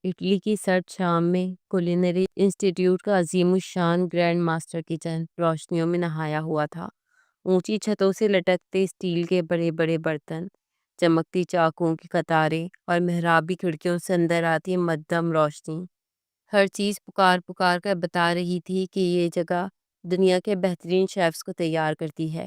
Italy کی سرد شام میں کولینری انسٹیٹیوٹ کا عظیم الشان گرینڈ ماسٹر کچن روشنیوں میں نہایا ہوا تھا۔ اونچی چھتوں سے لٹکتے اسٹیل کے بڑے بڑے برتن، چمکتی چاقوؤں کی قطاریں اور محرابی کھڑکیوں سے اندر آتی مدھم روشنی، ہر چیز پکار پکار کر بتا رہی تھی کہ یہ جگہ دنیا کے بہترین شیفز کو تیار کرتی ہے۔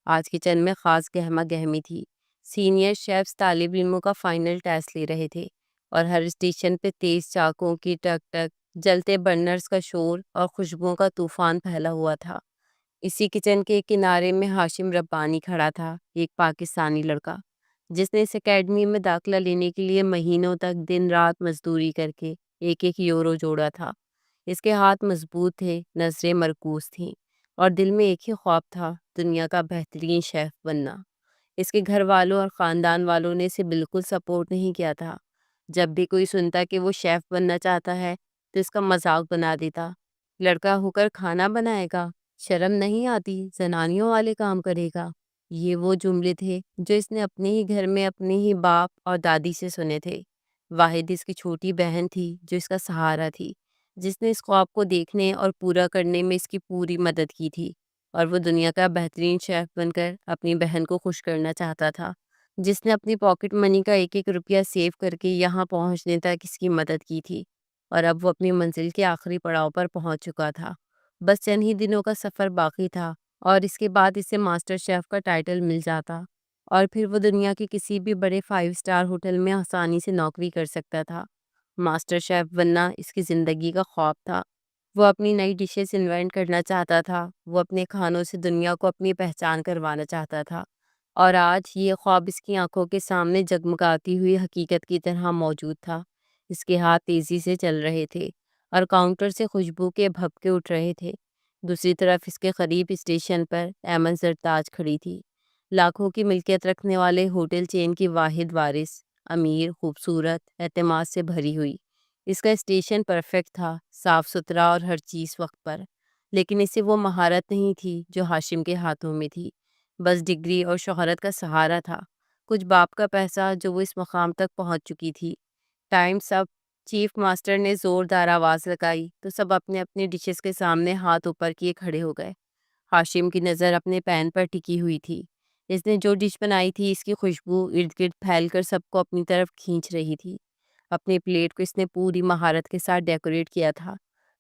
آج کچن میں خاص گہما گہمی تھی۔ سینئر شیفز طالب علموں کا فائنل ٹیسٹ لے رہے تھے، اور ہر اسٹیشن پہ تیز چاقوں کی ٹک ٹک، جلتے برنرز کا شور اور خوشبوؤں کا طوفان پھیلا ہوا تھا۔ اسی کچن کے کنارے میں ہاشم ربانی کھڑا تھا، ایک پاکستانی لڑکا جس نے اس اکیڈمی میں داخلہ لینے کے لیے مہینوں تک دن رات مزدوری کر کے ایک ایک یورو جوڑا تھا۔ اس کے ہاتھ مضبوط تھے، نظریں مرکوز تھیں، اور دل میں ایک ہی خواب تھا، دنیا کا بہترین شیف بننا۔ اس کے گھر والوں اور خاندان والوں نے اسے بالکل سپورٹ نہیں کیا تھا۔ جب بھی کوئی سنتا کہ وہ شیف بننا چاہتا ہے تو اس کا مذاق بنا دیتا۔ لڑکا ہو کر کھانا بنائے گا، شرم نہیں آتی، زنانیوں والے کام کرے گا۔ یہ وہ جملے تھے جو اس نے اپنے ہی گھر میں اپنے ہی باپ اور دادی سے سنے تھے۔ واحد اس کی چھوٹی بہن تھی جو اس کا سہارا تھی، جس نے اس خواب کو دیکھنے اور پورا کرنے میں اس کی پوری مدد کی تھی، اور وہ دنیا کا بہترین شیف بن کر اپنی بہن کو خوش کرنا چاہتا تھا، جس نے اپنی پاکٹ منی کا ایک ایک روپیہ سیو کر کے یہاں پہنچنے تک اس کی مدد کی تھی، اور اب وہ اپنی منزل کے آخری پڑاؤ پر پہنچ چکا تھا۔ بس چند ہی دنوں کا سفر باقی تھا، اور اس کے بعد اسے ماسٹر شیف کا ٹائٹل مل جاتا، اور پھر وہ دنیا کے کسی بھی بڑے 5 اسٹار ہوٹل میں آسانی سے نوکری کر سکتا تھا۔ ماسٹر شیف بننا اس کی زندگی کا خواب تھا۔ وہ اپنی نئی ڈشز انوینٹ کرنا چاہتا تھا، وہ اپنے کھانوں سے دنیا کو اپنی پہچان کروانا چاہتا تھا، اور آج یہ خواب اس کی آنکھوں کے سامنے جگمگاتی ہوئی حقیقت کی طرح موجود تھا۔ اس کے ہاتھ تیزی سے چل رہے تھے، اور کاؤنٹر سے خوشبو کے بھپکے اٹھ رہے تھے۔ دوسری طرف اس کے قریب اسٹیشن پر ایمن زرتاج کھڑی تھی، لاکھوں کی ملکیت رکھنے والے ہوٹل چین کی واحد وارث، امیر، خوبصورت، اعتماد سے بھری ہوئی۔ اس کا اسٹیشن پرفیکٹ تھا، صاف ستھرا اور ہر چیز وقت پر، لیکن اسے وہ مہارت نہیں تھی جو ہاشم کے ہاتھوں میں تھی۔ بس ڈگری اور شہرت کا سہارا تھا، کچھ باپ کا پیسہ جو وہ اس مقام تک پہنچ چکی تھی۔ ٹائمز اپ، چیف ماسٹر نے زوردار آواز لگائی تو سب اپنے اپنے ڈشز کے سامنے ہاتھ اوپر کیے کھڑے ہو گئے۔ ہاشم کی نظر اپنے پین پر ٹکی ہوئی تھی۔ اس نے جو ڈش بنائی تھی اس کی خوشبو ارد گرد پھیل کر سب کو اپنی طرف کھینچ رہی تھی۔ اپنی پلیٹ کو اس نے پوری مہارت کے ساتھ ڈیکوریٹ کیا تھا۔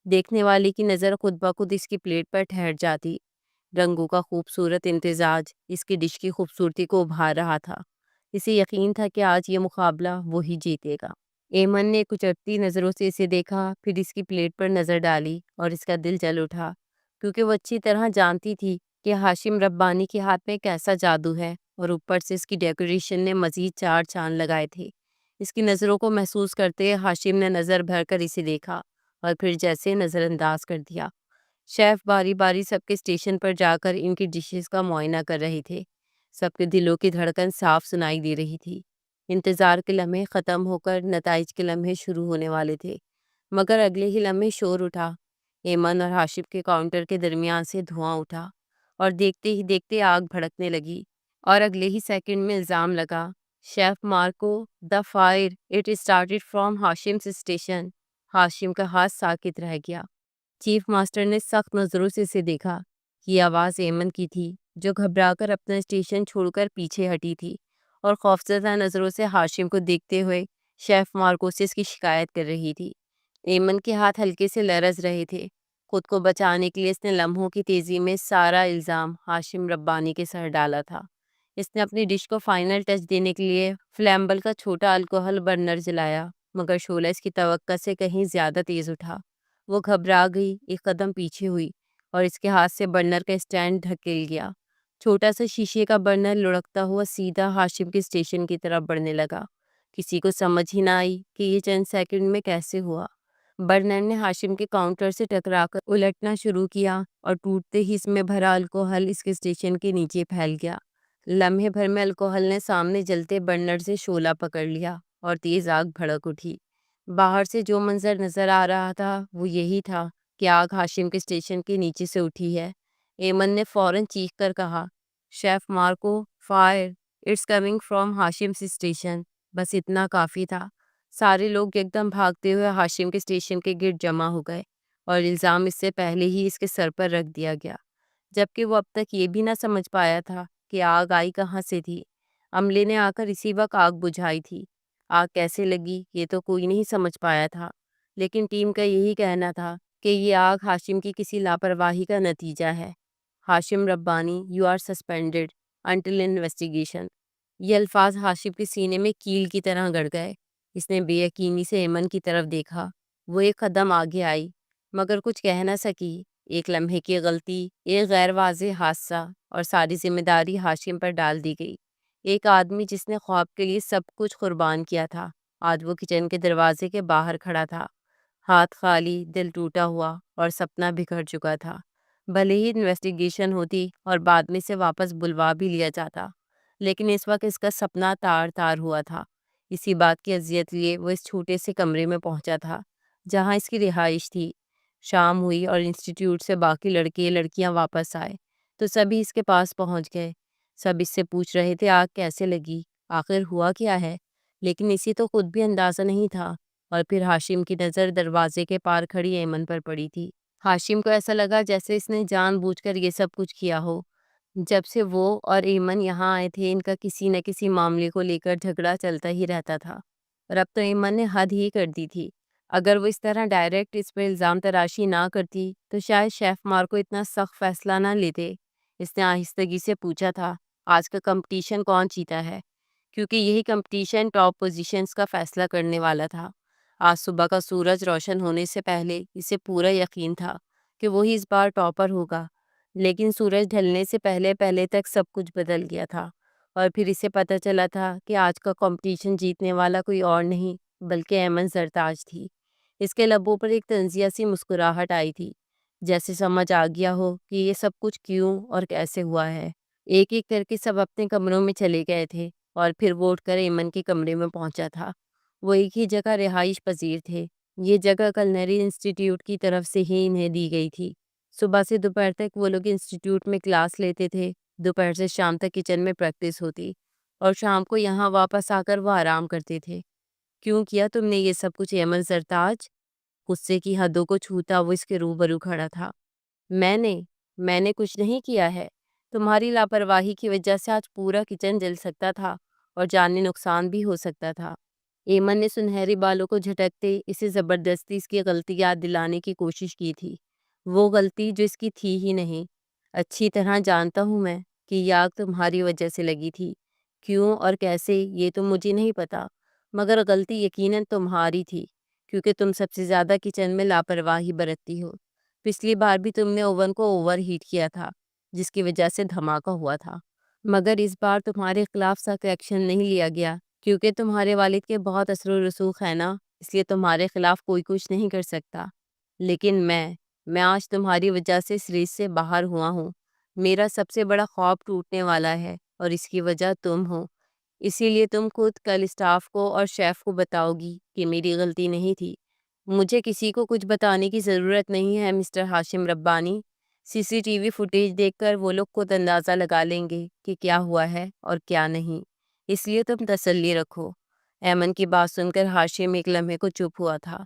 دیکھنے والے کی نظر خود بخود اس کی پلیٹ پر ٹھہر جاتی۔ رنگوں کا خوبصورت امتزاج اس کی ڈش کی خوبصورتی کو ابھار رہا تھا۔ اسے یقین تھا کہ آج یہ مقابلہ وہی جیتے گا۔ ایمن نے کچھ اٹتی نظروں سے اسے دیکھا، پھر اس کی پلیٹ پر نظر ڈالی، اور اس کا دل جل اٹھا، کیونکہ وہ اچھی طرح جانتی تھی کہ ہاشم ربانی کے ہاتھ میں کیسا جادو ہے، اور اوپر سے اس کی ڈیکوریشن نے مزید 4 چاند لگائے تھے۔ اس کی نظروں کو محسوس کرتے ہاشم نے نظر بھر کر اسے دیکھا، اور پھر جیسے نظر انداز کر دیا۔ شیف باری باری سب کے اسٹیشن پر جا کر ان کی ڈشز کا معائنہ کر رہے تھے۔ سب کے دلوں کی دھڑکن صاف سنائی دے رہی تھی۔ انتظار کے لمحے ختم ہو کر نتائج کے لمحے شروع ہونے والے تھے، مگر اگلے ہی لمحے شور اٹھا۔ ایمن اور ہاشم کے کاؤنٹر کے درمیان سے دھواں اٹھا، اور دیکھتے ہی دیکھتے آگ بھڑکنے لگی، اور اگلے ہی سیکنڈ میں الزام لگا، chef Marco, the fire it started from Hashim's station. Hashim کا ہاتھ ساکت رہ گیا۔ چیف ماسٹر نے سخت نظروں سے اسے دیکھا۔ یہ آواز ایمن کی تھی، جو گھبرا کر اپنا اسٹیشن چھوڑ کر پیچھے ہٹی تھی، اور خوفزدہ نظروں سے ہاشم کو دیکھتے ہوئے شیف مارکو سے اس کی شکایت کر رہی تھی۔ ایمن کے ہاتھ ہلکے سے لرز رہے تھے۔ خود کو بچانے کے لیے اس نے لمحوں کی تیزی میں سارا الزام ہاشم ربانی کے سر ڈالا تھا۔ اس نے اپنی ڈش کو فائنل ٹچ دینے کے لیے فلیمبل کا چھوٹا الکوہل برنر جلایا، مگر شعلہ اس کی توقع سے کہیں زیادہ تیز اٹھا۔ وہ گھبرا گئی، ایک قدم پیچھے ہوئی، اور اس کے ہاتھ سے برنر کا اسٹینڈ دھکیل گیا۔ چھوٹا سا شیشے کا برنر لڑکتا ہوا سیدھا ہاشم کے اسٹیشن کی طرف بڑھنے لگا۔ کسی کو سمجھ ہی نہ آئی کہ یہ چند سیکنڈ میں کیسے ہوا۔ برنر نے ہاشم کے کاؤنٹر سے ٹکرا کر الٹنا شروع کیا، اور ٹوٹتے ہی اس میں بھرا الکوہل اس کے اسٹیشن کے نیچے پھیل گیا۔ لمحے بھر میں الکوہل نے سامنے جلتے برنر سے شعلہ پکڑ لیا، اور تیز آگ بھڑک اٹھی۔ باہر سے جو منظر نظر آ رہا تھا وہ یہی تھا کہ آگ ہاشم کے اسٹیشن کے نیچے سے اٹھی ہے۔ ایمن نے فوراً چیخ کر کہا، chef Marco, fire it's coming from Hashim's station. بس اتنا کافی تھا۔ سارے لوگ یکدم بھاگتے ہوئے ہاشم کے اسٹیشن کے گرد جمع ہو گئے اور الزام اس سے پہلے ہی اس کے سر پر رکھ دیا گیا، جبکہ وہ اب تک یہ بھی نہ سمجھ پایا تھا کہ آگ آئی کہاں سے تھی۔ عملے نے آ کر اسی وقت آگ بجھائی تھی۔ آگ کیسے لگی یہ تو کوئی نہیں سمجھ پایا تھا، لیکن ٹیم کا یہی کہنا تھا کہ یہ آگ ہاشم کی کسی لاپرواہی کا نتیجہ ہے۔ Hashim Rabbani, you are suspended until investigation. یہ الفاظ ہاشم کے سینے میں کیل کی طرح گڑ گئے۔ اس نے بے یقینی سے ایمن کی طرف دیکھا۔ وہ ایک قدم آگے آئی مگر کچھ کہہ نہ سکی۔ ایک لمحے کی غلطی، ایک غیر واضح حادثہ اور ساری ذمہ داری ہاشم پر ڈال دی گئی۔ ایک آدمی جس نے خواب کے لیے سب کچھ قربان کیا تھا، آج وہ کچن کے دروازے کے باہر کھڑا تھا، ہاتھ خالی، دل ٹوٹا ہوا اور سپنا بکھر چکا تھا۔ بھلے ہی انویسٹیگیشن ہوتی اور بعد میں سے واپس بلوا بھی لیا جاتا، لیکن اس وقت اس کا سپنا تار تار ہوا تھا۔ اسی بات کی اذیت لیے وہ اس چھوٹے سے کمرے میں پہنچا تھا جہاں اس کی رہائش تھی۔ شام ہوئی اور انسٹیٹیوٹ سے باقی لڑکے لڑکیاں واپس آئے تو سبھی اس کے پاس پہنچ گئے۔ سب اس سے پوچھ رہے تھے آگ کیسے لگی، آخر ہوا کیا ہے، لیکن اسی تو خود بھی اندازہ نہیں تھا۔ اور پھر ہاشم کی نظر دروازے کے پار کھڑی ایمن پر پڑی تھی۔ ہاشم کو ایسا لگا جیسے اس نے جان بوجھ کر یہ سب کچھ کیا ہو۔ جب سے وہ اور ایمن یہاں آئے تھے ان کا کسی نہ کسی معاملے کو لے کر جھگڑا چلتا ہی رہتا تھا، اور اب تو ایمن نے حد ہی کر دی تھی۔ اگر وہ اس طرح ڈائریکٹ اس پہ الزام تراشی نہ کرتی تو شاید شیف مارکو اتنا سخت فیصلہ نہ لیتے۔ اس نے آہستگی سے پوچھا تھا، آج کا کمپٹیشن کون جیتا ہے؟ کیونکہ یہی کمپٹیشن ٹاپ پوزیشنز کا فیصلہ کرنے والا تھا۔ آج صبح کا سورج روشن ہونے سے پہلے اسے پورا یقین تھا کہ وہی اس بار ٹاپر ہوگا، لیکن سورج ڈھلنے سے پہلے پہلے تک سب کچھ بدل گیا تھا، اور پھر اسے پتہ چلا تھا کہ آج کا کمپٹیشن جیتنے والا کوئی اور نہیں بلکہ ایمن زرتاج تھی۔ اس کے لبوں پر ایک طنزیہ سی مسکراہٹ آئی تھی، جیسے سمجھ آ گیا ہو کہ یہ سب کچھ کیوں اور کیسے ہوا ہے۔ ایک ایک کر کے سب اپنے کمروں میں چلے گئے تھے اور پھر وہ اٹھ کر ایمن کے کمرے میں پہنچا تھا۔ وہ ایک ہی جگہ رہائش پذیر تھے۔ یہ جگہ کلنری انسٹیٹیوٹ کی طرف سے ہی انہیں دی گئی تھی۔ صبح سے دوپہر تک وہ لوگ انسٹیٹیوٹ میں کلاس لیتے تھے، دوپہر سے شام تک کچن میں پریکٹس ہوتی، اور شام کو یہاں واپس آ کر وہ آرام کرتے تھے۔ کیوں کیا تم نے یہ سب کچھ ایمن زرتاج؟ غصے کی حدوں کو چھوتا وہ اس کے روبرو کھڑا تھا۔ میں نے کچھ نہیں کیا ہے۔ تمہاری لاپرواہی کی وجہ سے آج پورا کچن جل سکتا تھا اور جانی نقصان بھی ہو سکتا تھا۔ ایمن نے سنہری بالوں کو جھٹکتے اسے زبردستی اس کی غلطی یاد دلانے کی کوشش کی تھی، وہ غلطی جو اس کی تھی ہی نہیں۔ اچھی طرح جانتا ہوں میں کہ یہ آگ تمہاری وجہ سے لگی تھی، کیوں اور کیسے یہ تو مجھے نہیں پتا، مگر غلطی یقیناً تمہاری تھی، کیونکہ تم سب سے زیادہ کچن میں لاپرواہی برتتی ہو۔ پچھلی بار بھی تم نے اوون کو اوور ہیٹ کیا تھا، جس کی وجہ سے دھماکہ ہوا تھا، مگر اس بار تمہارے خلاف سخت ایکشن نہیں لیا گیا، کیونکہ تمہارے والد کے بہت اثر و رسوخ ہے نا، اس لیے تمہارے خلاف کوئی کچھ نہیں کر سکتا۔ لیکن میں آج تمہاری وجہ سے اس ریس سے باہر ہوا ہوں۔ میرا سب سے بڑا خواب ٹوٹنے والا ہے اور اس کی وجہ تم ہو۔ اسی لیے تم خود کل اسٹاف کو اور شیف کو بتاؤ گی کہ میری غلطی نہیں تھی۔ مجھے کسی کو کچھ بتانے کی ضرورت نہیں ہے مسٹر ہاشم ربانی۔ سی ٹی وی فوٹیج دیکھ کر وہ لوگ خود اندازہ لگا لیں گے کہ کیا ہوا ہے اور کیا نہیں، اس لیے تم تسلی رکھو۔ ایمن کی بات سن کر ہاشم ایک لمحے کو چپ ہوا تھا۔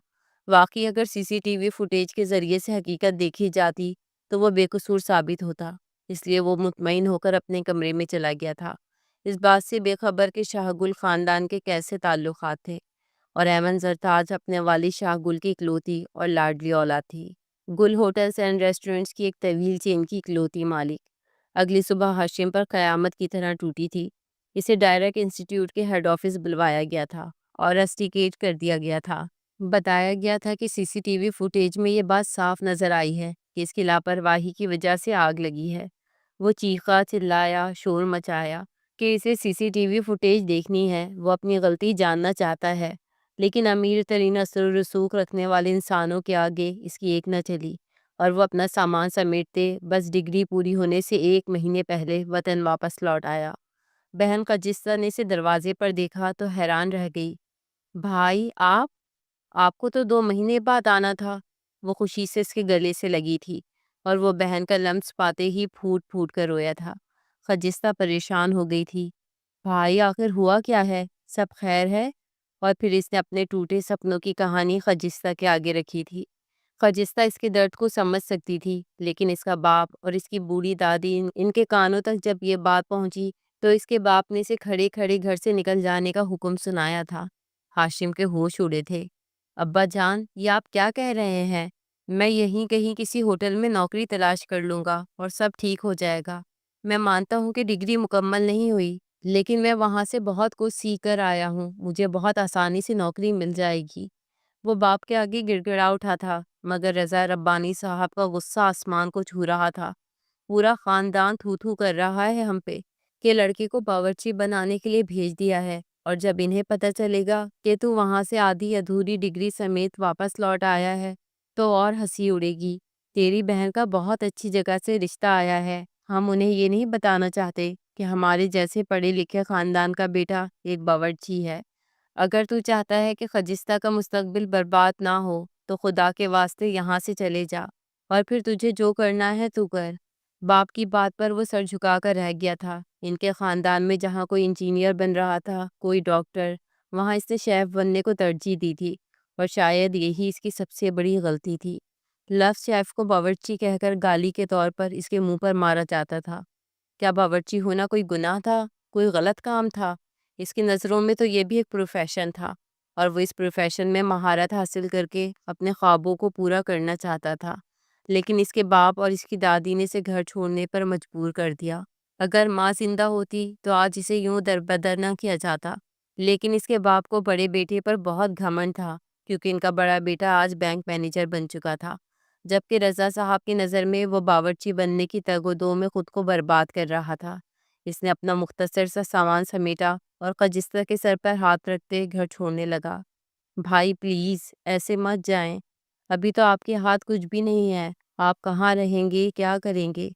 واقعی اگر سی ٹی وی فوٹیج کے ذریعے سے حقیقت دیکھی جاتی تو وہ بے قصور ثابت ہوتا، اس لیے وہ مطمئن ہو کر اپنے کمرے میں چلا گیا تھا، اس بات سے بے خبر کہ شاہ گل خاندان کے کیسے تعلقات تھے، اور ایمن زرتاج اپنے والد شاہ گل کی اکلوتی اور لاڈلی اولاد تھی، گل ہوٹلز اینڈ ریسٹورنٹس کی ایک طویل چین کی اکلوتی مالک۔ اگلی صبح ہاشم پر قیامت کی طرح ٹوٹی تھی۔ اسے ڈائریکٹ انسٹیٹیوٹ کے ہیڈ آفس بلوایا گیا تھا اور رسٹیکیٹ کر دیا گیا تھا۔ بتایا گیا تھا کہ سی ٹی وی فوٹیج میں یہ بات صاف نظر آئی ہے کہ اس کی لاپرواہی کی وجہ سے آگ لگی ہے۔ وہ چیخا، چلایا، شور مچایا کہ اسے سی ٹی وی فوٹیج دیکھنی ہے، وہ اپنی غلطی جاننا چاہتا ہے، لیکن امیر ترین اثر و رسوخ رکھنے والے انسانوں کے آگے اس کی ایک نہ چلی، اور وہ اپنا سامان سمیٹتے بس ڈگری پوری ہونے سے 1 مہینے پہلے وطن واپس لوٹ آیا۔ بہن خجستہ نے اسے دروازے پر دیکھا تو حیران رہ گئی۔ بھائی آپ کو تو 2 مہینے بعد آنا تھا۔ وہ خوشی سے اس کے گلے سے لگی تھی اور وہ بہن کا لمس پاتے ہی پھوٹ پھوٹ کر رویا تھا۔ خجستہ پریشان ہو گئی تھی۔ بھائی آخر ہوا کیا ہے؟ سب خیر ہے؟ اور پھر اس نے اپنے ٹوٹے سپنوں کی کہانی خجستہ کے آگے رکھی تھی۔ خجستہ اس کے درد کو سمجھ سکتی تھی، لیکن اس کا باپ اور اس کی بوڑھی دادی ان کے کانوں تک جب یہ بات پہنچی تو اس کے باپ نے اسے کھڑے کھڑے گھر سے نکل جانے کا حکم سنایا تھا۔ ہاشم کے ہوش اڑے تھے۔ ابا جان، یہ آپ کیا کہہ رہے ہیں؟ میں یہیں کہیں کسی ہوٹل میں نوکری تلاش کر لوں گا اور سب ٹھیک ہو جائے گا۔ میں مانتا ہوں کہ ڈگری مکمل نہیں ہوئی، لیکن میں وہاں سے بہت کچھ سیکھ کر آیا ہوں، مجھے بہت آسانی سے نوکری مل جائے گی۔ وہ باپ کے آگے گڑ گڑا اٹھا تھا، مگر رضا ربانی صاحب کا غصہ آسمان کو چھو رہا تھا۔ پورا خاندان تھو تھو کر رہا ہے ہم پہ کہ لڑکے کو باورچی بنانے کے لیے بھیج دیا ہے، اور جب انہیں پتہ چلے گا کہ تو وہاں سے آدھی ادھوری ڈگری سمیت واپس لوٹ آیا ہے تو اور ہنسی اڑے گی۔ تیری بہن کا بہت اچھی جگہ سے رشتہ آیا ہے، ہم انہیں یہ نہیں بتانا چاہتے کہ ہمارے جیسے پڑھے لکھے خاندان کا بیٹا ایک باورچی ہے۔ اگر تو چاہتا ہے کہ خجستہ کا مستقبل برباد نہ ہو تو خدا کے واسطے یہاں سے چلے جا، اور پھر تجھے جو کرنا ہے تو کر۔ باپ کی بات پر وہ سر جھکا کر رہ گیا تھا۔ ان کے خاندان میں جہاں کوئی انجینئر بن رہا تھا، کوئی ڈاکٹر، وہاں اس نے شیف بننے کو ترجیح دی تھی، اور شاید یہی اس کی سب سے بڑی غلطی تھی۔ لفظ شیف کو باورچی کہہ کر گالی کے طور پر اس کے منہ پر مارا جاتا تھا۔ کیا باورچی ہونا کوئی گناہ تھا، کوئی غلط کام تھا؟ اس کی نظروں میں تو یہ بھی ایک پروفیشن تھا، اور وہ اس پروفیشن میں مہارت حاصل کر کے اپنے خوابوں کو پورا کرنا چاہتا تھا۔ لیکن اس کے باپ اور اس کی دادی نے اسے گھر چھوڑنے پر مجبور کر دیا۔ اگر ماں زندہ ہوتی تو آج اسے یوں دربدر نہ کیا جاتا، لیکن اس کے باپ کو بڑے بیٹے پر بہت گھمنڈ تھا، کیونکہ ان کا بڑا بیٹا آج بینک مینیجر بن چکا تھا، جبکہ رضا صاحب کی نظر میں وہ باورچی بننے کی تگ و دو میں خود کو برباد کر رہا تھا۔ اس نے اپنا مختصر سا سامان سمیٹا اور خجستہ کے سر پر ہاتھ رکھتے گھر چھوڑنے لگا۔ بھائی پلیز ایسے مت جائیں، ابھی تو آپ کے ہاتھ کچھ بھی نہیں ہے، آپ کہاں رہیں گے، کیا کریں گے؟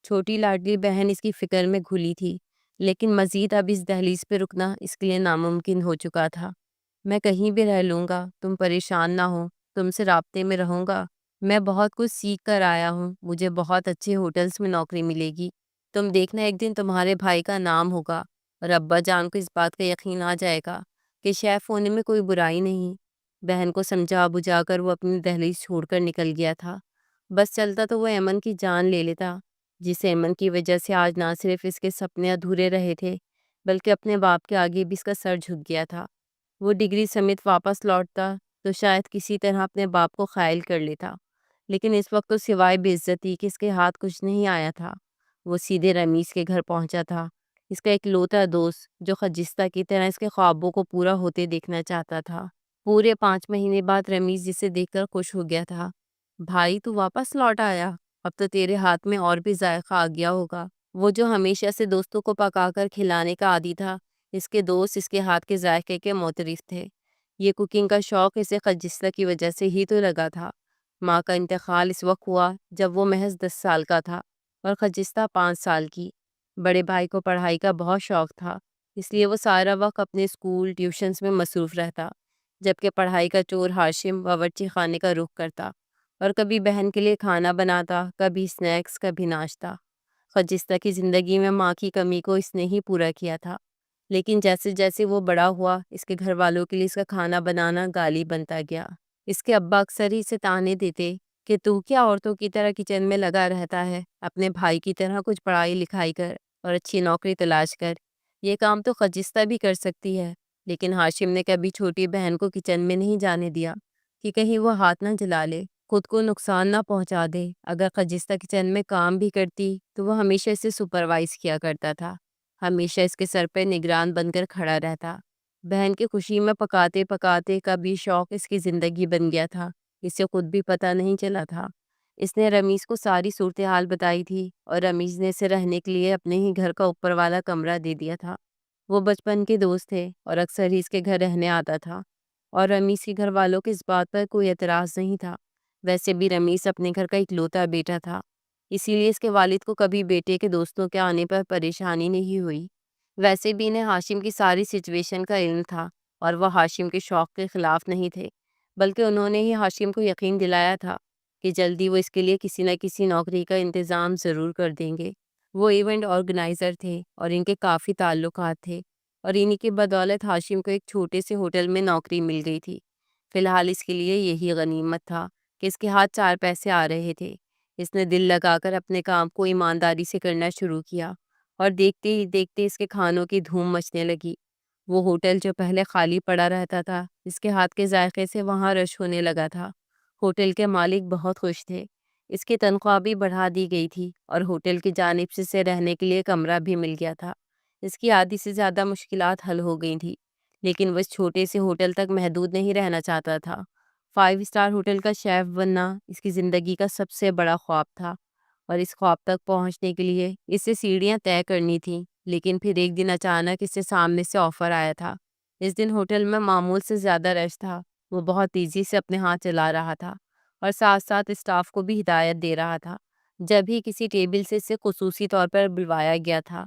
چھوٹی لاڈلی بہن اس کی فکر میں گھلی تھی، لیکن مزید اب اس دہلیز پہ رکنا اس کے لیے ناممکن ہو چکا تھا۔ میں کہیں بھی رہ لوں گا، تم پریشان نہ ہو، تم سے رابطے میں رہوں گا۔ میں بہت کچھ سیکھ کر آیا ہوں، مجھے بہت اچھے ہوٹلز میں نوکری ملے گی۔ تم دیکھنا ایک دن تمہارے بھائی کا نام ہوگا، اور ابا جان کو اس بات کا یقین آ جائے گا کہ شیف ہونے میں کوئی برائی نہیں۔ بہن کو سمجھا بجھا کر وہ اپنی دہلیز چھوڑ کر نکل گیا تھا۔ بس چلتا تو وہ ایمن کی جان لے لیتا، جس ایمن کی وجہ سے آج نہ صرف اس کے سپنے ادھورے رہے تھے، بلکہ اپنے باپ کے آگے بھی اس کا سر جھک گیا تھا۔ وہ ڈگری سمیت واپس لوٹتا تو شاید کسی طرح اپنے باپ کو قائل کر لیتا، لیکن اس وقت تو سوائے بے عزتی کہ اس کے ہاتھ کچھ نہیں آیا تھا۔ وہ سیدھے رمیز کے گھر پہنچا تھا، اس کا ایک لوتا دوست جو خجستہ کی طرح اس کے خوابوں کو پورا ہوتے دیکھنا چاہتا تھا۔ پورے 5 مہینے بعد رمیز جسے دیکھ کر خوش ہو گیا تھا۔ بھائی تو واپس لوٹ آیا، اب تو تیرے ہاتھ میں اور بھی ذائقہ آ گیا ہوگا۔ وہ جو ہمیشہ سے دوستوں کو پکا کر کھلانے کا عادی تھا، اس کے دوست اس کے ہاتھ کے ذائقے کے معترف تھے۔ یہ کوکنگ کا شوق اسے خجستہ کی وجہ سے ہی تو لگا تھا۔ ماں کا انتقال اس وقت ہوا جب وہ محض 10 سال کا تھا اور خجستہ 5 سال کی۔ بڑے بھائی کو پڑھائی کا بہت شوق تھا، اس لیے وہ سارا وقت اپنے اسکول ٹیوشنز میں مصروف رہتا، جبکہ پڑھائی کا چور ہاشم باورچی خانے کا رخ کرتا اور کبھی بہن کے لیے کھانا بناتا، کبھی اسنیکس، کبھی ناشتہ۔ خجستہ کی زندگی میں ماں کی کمی کو اس نے ہی پورا کیا تھا، لیکن جیسے جیسے وہ بڑا ہوا اس کے گھر والوں کے لیے اس کا کھانا بنانا گالی بنتا گیا۔ اس کے ابا اکثر ہی اسے تانے دیتے کہ تو کیا عورتوں کی طرح کچن میں لگا رہتا ہے، اپنے بھائی کی طرح کچھ پڑھائی لکھائی کر اور اچھی نوکری تلاش کر، یہ کام تو خجستہ بھی کر سکتی ہے۔ لیکن ہاشم نے کبھی چھوٹی بہن کو کچن میں نہیں جانے دیا کہ کہیں وہ ہاتھ نہ جلا لے، خود کو نقصان نہ پہنچا دے۔ اگر خجستہ کچن میں کام بھی کرتی تو وہ ہمیشہ اسے سپروائز کیا کرتا تھا، ہمیشہ اس کے سر پہ نگران بن کر کھڑا رہتا۔ بہن کی خوشی میں پکاتے پکاتے کبھی شوق اس کی زندگی بن گیا تھا، اسے خود بھی پتہ نہیں چلا تھا۔ اس نے رمیز کو ساری صورتحال بتائی تھی، اور رمیز نے اسے رہنے کے لیے اپنے ہی گھر کا اوپر والا کمرہ دے دیا تھا۔ وہ بچپن کے دوست تھے اور اکثر ہی اس کے گھر رہنے آتا تھا، اور رمیز کے گھر والوں کے اس بات پر کوئی اعتراض نہیں تھا۔ ویسے بھی رمیز اپنے گھر کا اکلوتا بیٹا تھا، اسی لیے اس کے والد کو کبھی بیٹے کے دوستوں کے آنے پر پریشانی نہیں ہوئی۔ ویسے بھی انہیں ہاشم کی ساری سچویشن کا علم تھا، اور وہ ہاشم کے شوق کے خلاف نہیں تھے، بلکہ انہوں نے ہی ہاشم کو یقین دلایا تھا کہ جلدی وہ اس کے لیے کسی نہ کسی نوکری کا انتظام ضرور کر دیں گے۔ وہ ایونٹ آرگنائزر تھے اور ان کے کافی تعلقات تھے، اور انہی کی بدولت ہاشم کو ایک چھوٹے سے ہوٹل میں نوکری مل گئی تھی۔ فی الحال اس کے لیے یہی غنیمت تھا کہ اس کے ہاتھ 4 پیسے آ رہے تھے۔ اس نے دل لگا کر اپنے کام کو ایمانداری سے کرنا شروع کیا اور دیکھتے ہی دیکھتے اس کے کھانوں کی دھوم مچنے لگی۔ وہ ہوٹل جو پہلے خالی پڑا رہتا تھا، اس کے ہاتھ کے ذائقے سے وہاں رش ہونے لگا تھا۔ ہوٹل کے مالک بہت خوش تھے۔ اس کی تنخواہ بھی بڑھا دی گئی تھی اور ہوٹل کی جانب سے اسے رہنے کے لیے کمرہ بھی مل گیا تھا۔ اس کی آدھی سے زیادہ مشکلات حل ہو گئی تھیں، لیکن وہ اس چھوٹے سے ہوٹل تک محدود نہیں رہنا چاہتا تھا۔ 5 اسٹار ہوٹل کا شیف بننا اس کی زندگی کا سب سے بڑا خواب تھا، اور اس خواب تک پہنچنے کے لیے اسے سیڑھیاں طے کرنی تھیں۔ لیکن پھر ایک دن اچانک اس سے سامنے سے آفر آیا تھا۔ اس دن ہوٹل میں معمول سے زیادہ رش تھا۔ وہ بہت تیزی سے اپنے ہاتھ چلا رہا تھا اور ساتھ ساتھ اسٹاف کو بھی ہدایت دے رہا تھا۔ جب ہی کسی ٹیبل سے اسے خصوصی طور پر بلوایا گیا تھا۔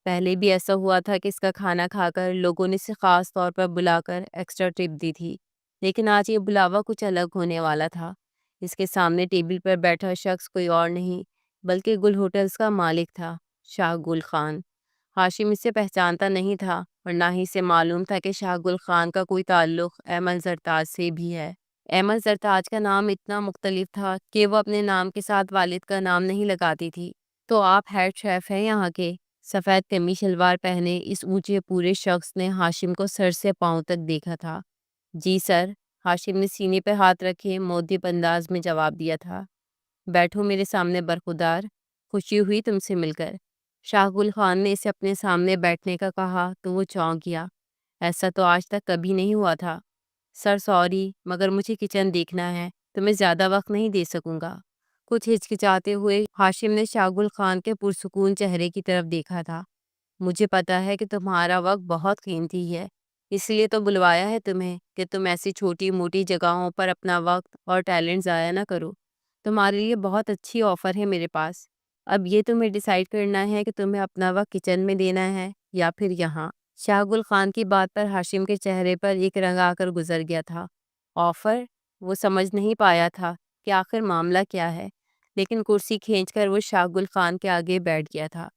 پہلے بھی ایسا ہوا تھا کہ اس کا کھانا کھا کر لوگوں نے اسے خاص طور پر بلا کر ایکسٹرا ٹپ دی تھی، لیکن آج یہ بلاوا کچھ الگ ہونے والا تھا۔ اس کے سامنے ٹیبل پر بیٹھا شخص کوئی اور نہیں بلکہ گل ہوٹلز کا مالک تھا، شاہ گل خان۔ ہاشم اسے پہچانتا نہیں تھا اور نہ ہی اسے معلوم تھا کہ شاہ گل خان کا کوئی تعلق ایمل زرتاج سے بھی ہے۔ ایمل زرتاج کا نام اتنا مختلف تھا کہ وہ اپنے نام کے ساتھ والد کا نام نہیں لگاتی تھی۔ تو آپ ہیڈ شیف ہیں یہاں کے؟ سفید قمیص شلوار پہنے اس اونچے پورے شخص نے ہاشم کو سر سے پاؤں تک دیکھا تھا۔ جی سر، ہاشم نے سینے پہ ہاتھ رکھے مؤدب انداز میں جواب دیا تھا۔ بیٹھو میرے سامنے برخودار، خوشی ہوئی تم سے مل کر۔ شاہ گل خان نے اسے اپنے سامنے بیٹھنے کا کہا تو وہ چونک گیا۔ ایسا تو آج تک کبھی نہیں ہوا تھا۔ سر سوری، مگر مجھے کچن دیکھنا ہے، تمہیں زیادہ وقت نہیں دے سکوں گا۔ کچھ ہچکچاتے ہوئے ہاشم نے شاہ گل خان کے پرسکون چہرے کی طرف دیکھا تھا۔ مجھے پتا ہے کہ تمہارا وقت بہت قیمتی ہے، اس لیے تو بلوایا ہے تمہیں کہ تم ایسی چھوٹی موٹی جگہوں پر اپنا وقت اور ٹیلنٹ ضائع نہ کرو۔ تمہارے لیے بہت اچھی آفر ہے میرے پاس۔ اب یہ تمہیں ڈیسائیڈ کرنا ہے کہ تمہیں اپنا وقت کچن میں دینا ہے یا پھر یہاں۔ شاہ گل خان کی بات پر ہاشم کے چہرے پر ایک رنگ آ کر گزر گیا تھا۔ آفر؟ وہ سمجھ نہیں پایا تھا کہ آخر معاملہ کیا ہے، لیکن کرسی کھینچ کر وہ شاہ گل خان کے آگے بیٹھ گیا تھا۔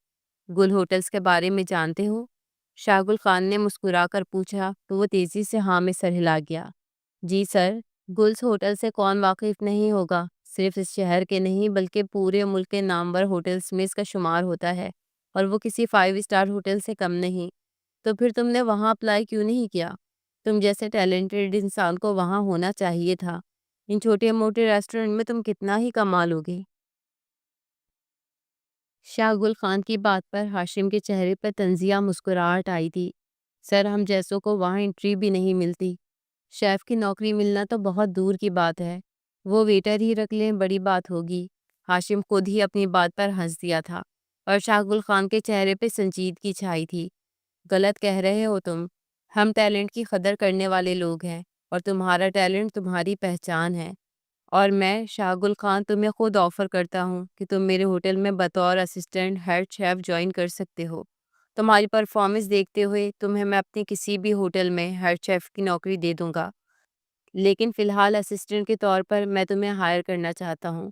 گل ہوٹلز کے بارے میں جانتے ہو؟ شاہ گل خان نے مسکرا کر پوچھا تو وہ تیزی سے ہاں میں سر ہلا گیا۔ جی سر، گلز ہوٹل سے کون واقف نہیں ہوگا؟ صرف اس شہر کے نہیں بلکہ پورے ملک کے نامور ہوٹلز میں اس کا شمار ہوتا ہے، اور وہ کسی 5 اسٹار ہوٹل سے کم نہیں۔ تو پھر تم نے وہاں اپلائی کیوں نہیں کیا؟ تم جیسے ٹیلنٹڈ انسان کو وہاں ہونا چاہیے تھا۔ ان چھوٹے موٹے ریسٹورنٹ میں تم کتنا ہی کما لوگے۔ شاہ گل خان کی بات پر ہاشم کے چہرے پر طنزیہ مسکراہٹ آئی تھی۔ سر، ہم جیسوں کو وہاں انٹری بھی نہیں ملتی۔ شیف کی نوکری ملنا تو بہت دور کی بات ہے، وہ ویٹر ہی رکھ لیں بڑی بات ہوگی۔ ہاشم خود ہی اپنی بات پر ہنس دیا تھا اور شاہ گل خان کے چہرے پہ سنجیدگی چھائی تھی۔ غلط کہہ رہے ہو تم، ہم ٹیلنٹ کی قدر کرنے والے لوگ ہیں، اور تمہارا ٹیلنٹ تمہاری پہچان ہے۔ اور میں شاہ گل خان تمہیں خود آفر کرتا ہوں کہ تم میرے ہوٹل میں بطور اسسٹنٹ ہیڈ شیف جوائن کر سکتے ہو۔ تمہاری پرفارمنس دیکھتے ہوئے تمہیں میں اپنے کسی بھی ہوٹل میں ہیڈ شیف کی نوکری دے دوں گا، لیکن فی الحال اسسٹنٹ کے طور پر میں تمہیں ہائر کرنا چاہتا ہوں۔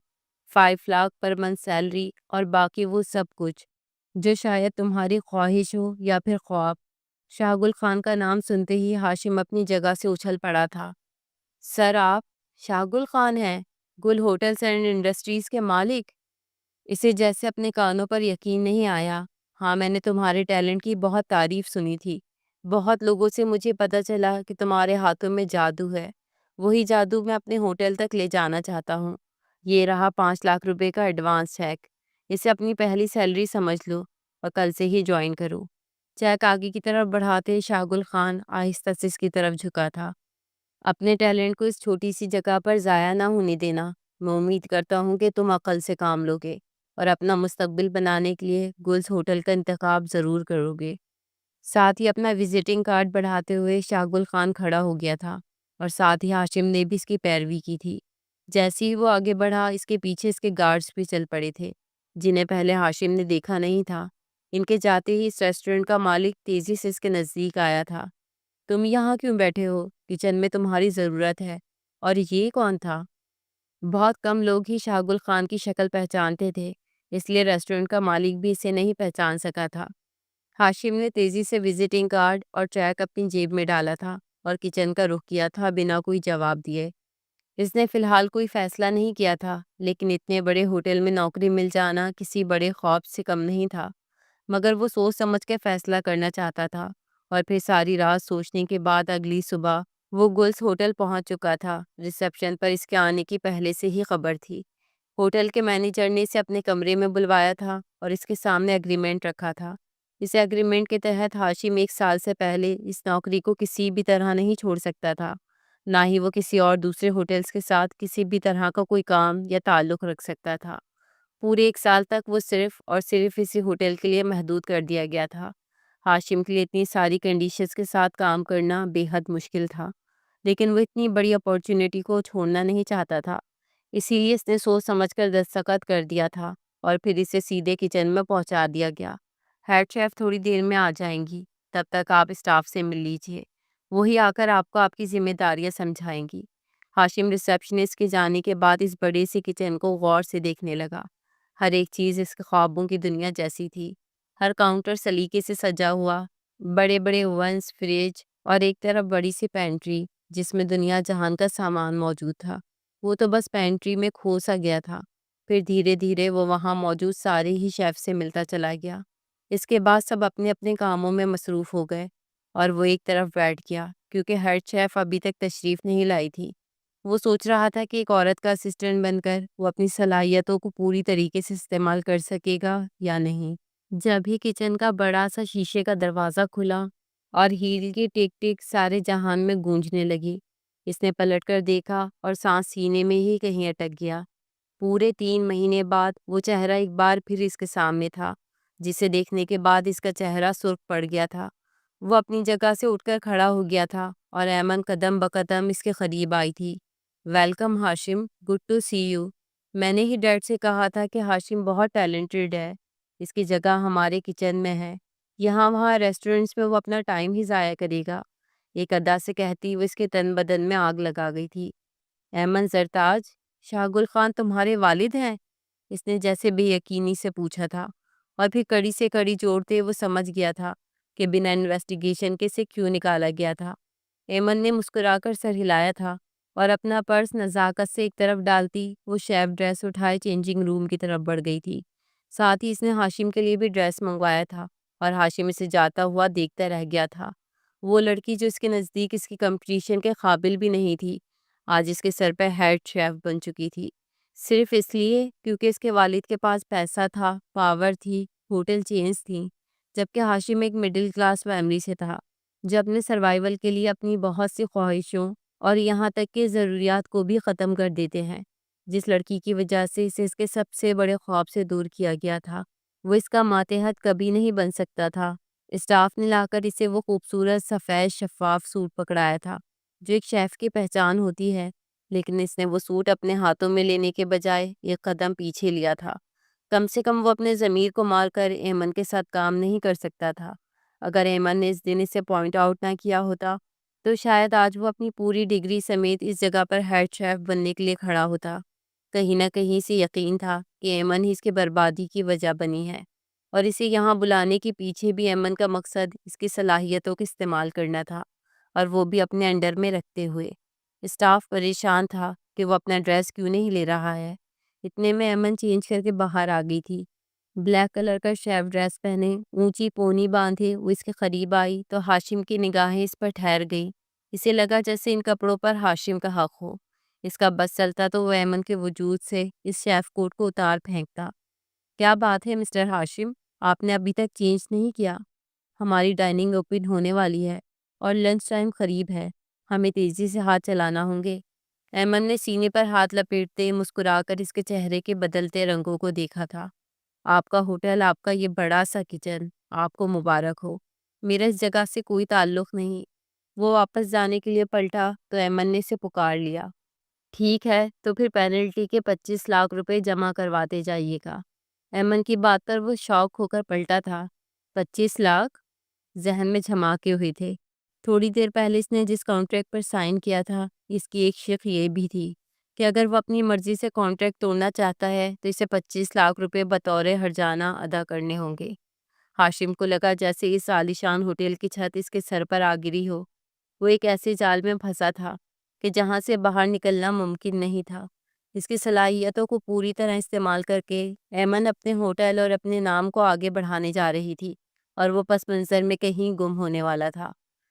5 لاکھ پر منتھ سیلری اور باقی وہ سب کچھ جو شاید تمہاری خواہش ہو یا پھر خواب۔ شاہ گل خان کا نام سنتے ہی ہاشم اپنی جگہ سے اچھل پڑا تھا۔ سر، آپ شاہ گل خان ہیں، گل ہوٹلز اینڈ انڈسٹریز کے مالک؟ اسے جیسے اپنے کانوں پر یقین نہیں آیا۔ ہاں، میں نے تمہارے ٹیلنٹ کی بہت تعریف سنی تھی۔ بہت لوگوں سے مجھے پتہ چلا کہ تمہارے ہاتھوں میں جادو ہے۔ وہی جادو میں اپنے ہوٹل تک لے جانا چاہتا ہوں۔ یہ رہا 5 لاکھ روپے کا ایڈوانس چیک۔ اسے اپنی پہلی سیلری سمجھ لو اور کل سے ہی جوائن کرو۔ چیک آگے کی طرف بڑھاتے شاہ گل خان آہستہ سے اس کی طرف جھکا تھا۔ اپنے ٹیلنٹ کو اس چھوٹی سی جگہ پر ضائع نہ ہونے دینا۔ میں امید کرتا ہوں کہ تم عقل سے کام لوگے اور اپنا مستقبل بنانے کے لیے گلز ہوٹل کا انتخاب ضرور کرو گے۔ ساتھ ہی اپنا وزٹنگ کارڈ بڑھاتے ہوئے شاہ گل خان کھڑا ہو گیا تھا، اور ساتھ ہی ہاشم نے بھی اس کی پیروی کی تھی۔ جیسے ہی وہ آگے بڑھا، اس کے پیچھے اس کے گارڈز بھی چل پڑے تھے، جنہیں پہلے ہاشم نے دیکھا نہیں تھا۔ ان کے جاتے ہی اس ریسٹورنٹ کا مالک تیزی سے اس کے نزدیک آیا تھا۔ تم یہاں کیوں بیٹھے ہو؟ کچن میں تمہاری ضرورت ہے۔ اور یہ کون تھا؟ بہت کم لوگ ہی شاہ گل خان کی شکل پہچانتے تھے، اس لیے ریسٹورنٹ کا مالک بھی اسے نہیں پہچان سکا تھا۔ ہاشم نے تیزی سے وزٹنگ کارڈ اور چیک اپنی جیب میں ڈالا تھا اور کچن کا رخ کیا تھا بنا کوئی جواب دیے۔ اس نے فی الحال کوئی فیصلہ نہیں کیا تھا، لیکن اتنے بڑے ہوٹل میں نوکری مل جانا کسی بڑے خواب سے کم نہیں تھا۔ مگر وہ سوچ سمجھ کے فیصلہ کرنا چاہتا تھا، اور پھر ساری رات سوچنے کے بعد اگلی صبح وہ گلز ہوٹل پہنچ چکا تھا۔ ریسیپشن پر اس کے آنے کی پہلے سے ہی خبر تھی۔ ہوٹل کے مینیجر نے اسے اپنے کمرے میں بلوایا تھا اور اس کے سامنے اگریمنٹ رکھا تھا۔ اس اگریمنٹ کے تحت ہاشم 1 سال سے پہلے اس نوکری کو کسی بھی طرح نہیں چھوڑ سکتا تھا، نہ ہی وہ کسی اور دوسرے ہوٹلز کے ساتھ کسی بھی طرح کا کوئی کام یا تعلق رکھ سکتا تھا۔ پورے 1 سال تک وہ صرف اور صرف اسی ہوٹل کے لیے محدود کر دیا گیا تھا۔ ہاشم کے لیے اتنی ساری کنڈیشنز کے ساتھ کام کرنا بے حد مشکل تھا، لیکن وہ اتنی بڑی اپارچونیٹی کو چھوڑنا نہیں چاہتا تھا۔ اسی لیے اس نے سوچ سمجھ کر دستخط کر دیا تھا اور پھر اسے سیدھے کچن میں پہنچا دیا گیا۔ ہیڈ شیف تھوڑی دیر میں آ جائیں گی، تب تک آپ اسٹاف سے مل لیجیے، وہی آ کر آپ کو آپ کی ذمہ داریاں سمجھائیں گی۔ ہاشم ریسیپشنسٹ کے جانے کے بعد اس بڑے سے کچن کو غور سے دیکھنے لگا۔ ہر ایک چیز اس کے خوابوں کی دنیا جیسی تھی۔ ہر کاؤنٹر سلیقے سے سجا ہوا، بڑے بڑے اوونز، فریج اور ایک طرف بڑی سی پینٹری جس میں دنیا جہان کا سامان موجود تھا۔ وہ تو بس پینٹری میں کھو سا گیا تھا۔ پھر دھیرے دھیرے وہ وہاں موجود سارے ہی شیف سے ملتا چلا گیا۔ اس کے بعد سب اپنے اپنے کاموں میں مصروف ہو گئے اور وہ ایک طرف بیٹھ گیا کیونکہ ہیڈ شیف ابھی تک تشریف نہیں لائی تھی۔ وہ سوچ رہا تھا کہ ایک عورت کا اسسٹنٹ بن کر وہ اپنی صلاحیتوں کو پوری طریقے سے استعمال کر سکے گا یا نہیں۔ جب ہی کچن کا بڑا سا شیشے کا دروازہ کھلا اور ہیل کی ٹک ٹک سارے جہان میں گونجنے لگی، اس نے پلٹ کر دیکھا اور سانس سینے میں ہی کہیں اٹک گیا۔ پورے 3 مہینے بعد وہ چہرہ ایک بار پھر اس کے سامنے تھا، جسے دیکھنے کے بعد اس کا چہرہ سرخ پڑ گیا تھا۔ وہ اپنی جگہ سے اٹھ کر کھڑا ہو گیا تھا اور ایمن قدم بقدم اس کے قریب آئی تھی۔ Welcome Hashim, good to see you. میں نے ہی ڈیڈ سے کہا تھا کہ ہاشم بہت ٹیلنٹڈ ہے، اس کی جگہ ہمارے کچن میں ہے، یہاں وہاں ریسٹورنٹس میں وہ اپنا ٹائم ہی ضائع کرے گا۔ ایک ادا سے کہتی وہ اس کے تن بدن میں آگ لگا گئی تھی۔ ایمن زرتاج، شاہ گل خان تمہارے والد ہیں؟ اس نے جیسے بے یقینی سے پوچھا تھا، اور پھر کڑی سے کڑی جوڑتے وہ سمجھ گیا تھا کہ بنا انویسٹیگیشن کے سے کیوں نکالا گیا تھا۔ ایمن نے مسکرا کر سر ہلایا تھا اور اپنا پرس نزاکت سے ایک طرف ڈالتی وہ شیف ڈریس اٹھائے چینجنگ روم کی طرف بڑھ گئی تھی۔ ساتھ ہی اس نے ہاشم کے لیے بھی ڈریس منگوایا تھا اور ہاشم اسے جاتا ہوا دیکھتا رہ گیا تھا۔ وہ لڑکی جو اس کے نزدیک اس کی کمپٹیشن کے قابل بھی نہیں تھی، آج اس کے سر پہ ہیڈ شیف بن چکی تھی، صرف اس لیے کیونکہ اس کے والد کے پاس پیسہ تھا، پاور تھی، ہوٹل چینز تھیں، جبکہ ہاشم ایک مڈل کلاس فیملی سے تھا جو اپنے سروائیول کے لیے اپنی بہت سی خواہشوں اور یہاں تک کہ ضروریات کو بھی ختم کر دیتے ہیں۔ جس لڑکی کی وجہ سے اسے اس کے سب سے بڑے خواب سے دور کیا گیا تھا، وہ اس کا ماتحت کبھی نہیں بن سکتا تھا۔ اسٹاف نے لا کر اسے وہ خوبصورت سفید شفاف سوٹ پکڑایا تھا جو ایک شیف کی پہچان ہوتی ہے، لیکن اس نے وہ سوٹ اپنے ہاتھوں میں لینے کے بجائے ایک قدم پیچھے لیا تھا۔ کم سے کم وہ اپنے ضمیر کو مار کر ایمن کے ساتھ کام نہیں کر سکتا تھا۔ اگر ایمن نے اس دن اسے پوائنٹ آؤٹ نہ کیا ہوتا تو شاید آج وہ اپنی پوری ڈگری سمیت اس جگہ پر ہیڈ شیف بننے کے لیے کھڑا ہوتا۔ کہیں نہ کہیں اسے یقین تھا کہ ایمن ہی اس کی بربادی کی وجہ بنی ہے، اور اسے یہاں بلانے کے پیچھے بھی ایمن کا مقصد اس کی صلاحیتوں کا استعمال کرنا تھا، اور وہ بھی اپنے انڈر میں رکھتے ہوئے۔ اسٹاف پریشان تھا کہ وہ اپنا ڈریس کیوں نہیں لے رہا ہے۔ اتنے میں ایمن چینج کر کے باہر آ گئی تھی، بلیک کلر کا شیف ڈریس پہنے، اونچی پونی باندھے وہ اس کے قریب آئی تو ہاشم کی نگاہیں اس پر ٹھہر گئی۔ اسے لگا جیسے ان کپڑوں پر ہاشم کا حق ہو۔ اس کا بس چلتا تو وہ ایمن کے وجود سے اس شیف کوٹ کو اتار پھینکتا۔ کیا بات ہے مسٹر ہاشم، آپ نے ابھی تک چینج نہیں کیا؟ ہماری ڈائننگ اوپن ہونے والی ہے اور لنچ ٹائم قریب ہے، ہمیں تیزی سے ہاتھ چلانا ہوں گے۔ ایمن نے سینے پر ہاتھ لپیٹتے مسکرا کر اس کے چہرے کے بدلتے رنگوں کو دیکھا تھا۔ آپ کا ہوٹل، آپ کا یہ بڑا سا کچن، آپ کو مبارک ہو، میرا اس جگہ سے کوئی تعلق نہیں۔ وہ واپس جانے کے لیے پلٹا تو ایمن نے اسے پکار لیا۔ ٹھیک ہے، تو پھر پینلٹی کے 25 لاکھ روپے جمع کرواتے جائیے گا۔ ایمن کی بات پر وہ شاک ہو کر پلٹا تھا۔ 25 لاکھ؟ ذہن میں جھماکے ہوئے تھے۔ تھوڑی دیر پہلے اس نے جس کانٹریکٹ پر سائن کیا تھا، اس کی ایک شق یہ بھی تھی کہ اگر وہ اپنی مرضی سے کانٹریکٹ توڑنا چاہتا ہے تو اسے 25 لاکھ روپے بطور ہرجانہ ادا کرنے ہوں گے۔ ہاشم کو لگا جیسے اس عالیشان ہوٹل کی چھت اس کے سر پر آ گری ہو۔ وہ ایک ایسے جال میں پھنسا تھا کہ جہاں سے باہر نکلنا ممکن نہیں تھا۔ اس کی صلاحیتوں کو پوری طرح استعمال کر کے ایمن اپنے ہوٹل اور اپنے نام کو آگے بڑھانے جا رہی تھی، اور وہ پس منظر میں کہیں گم ہونے والا تھا۔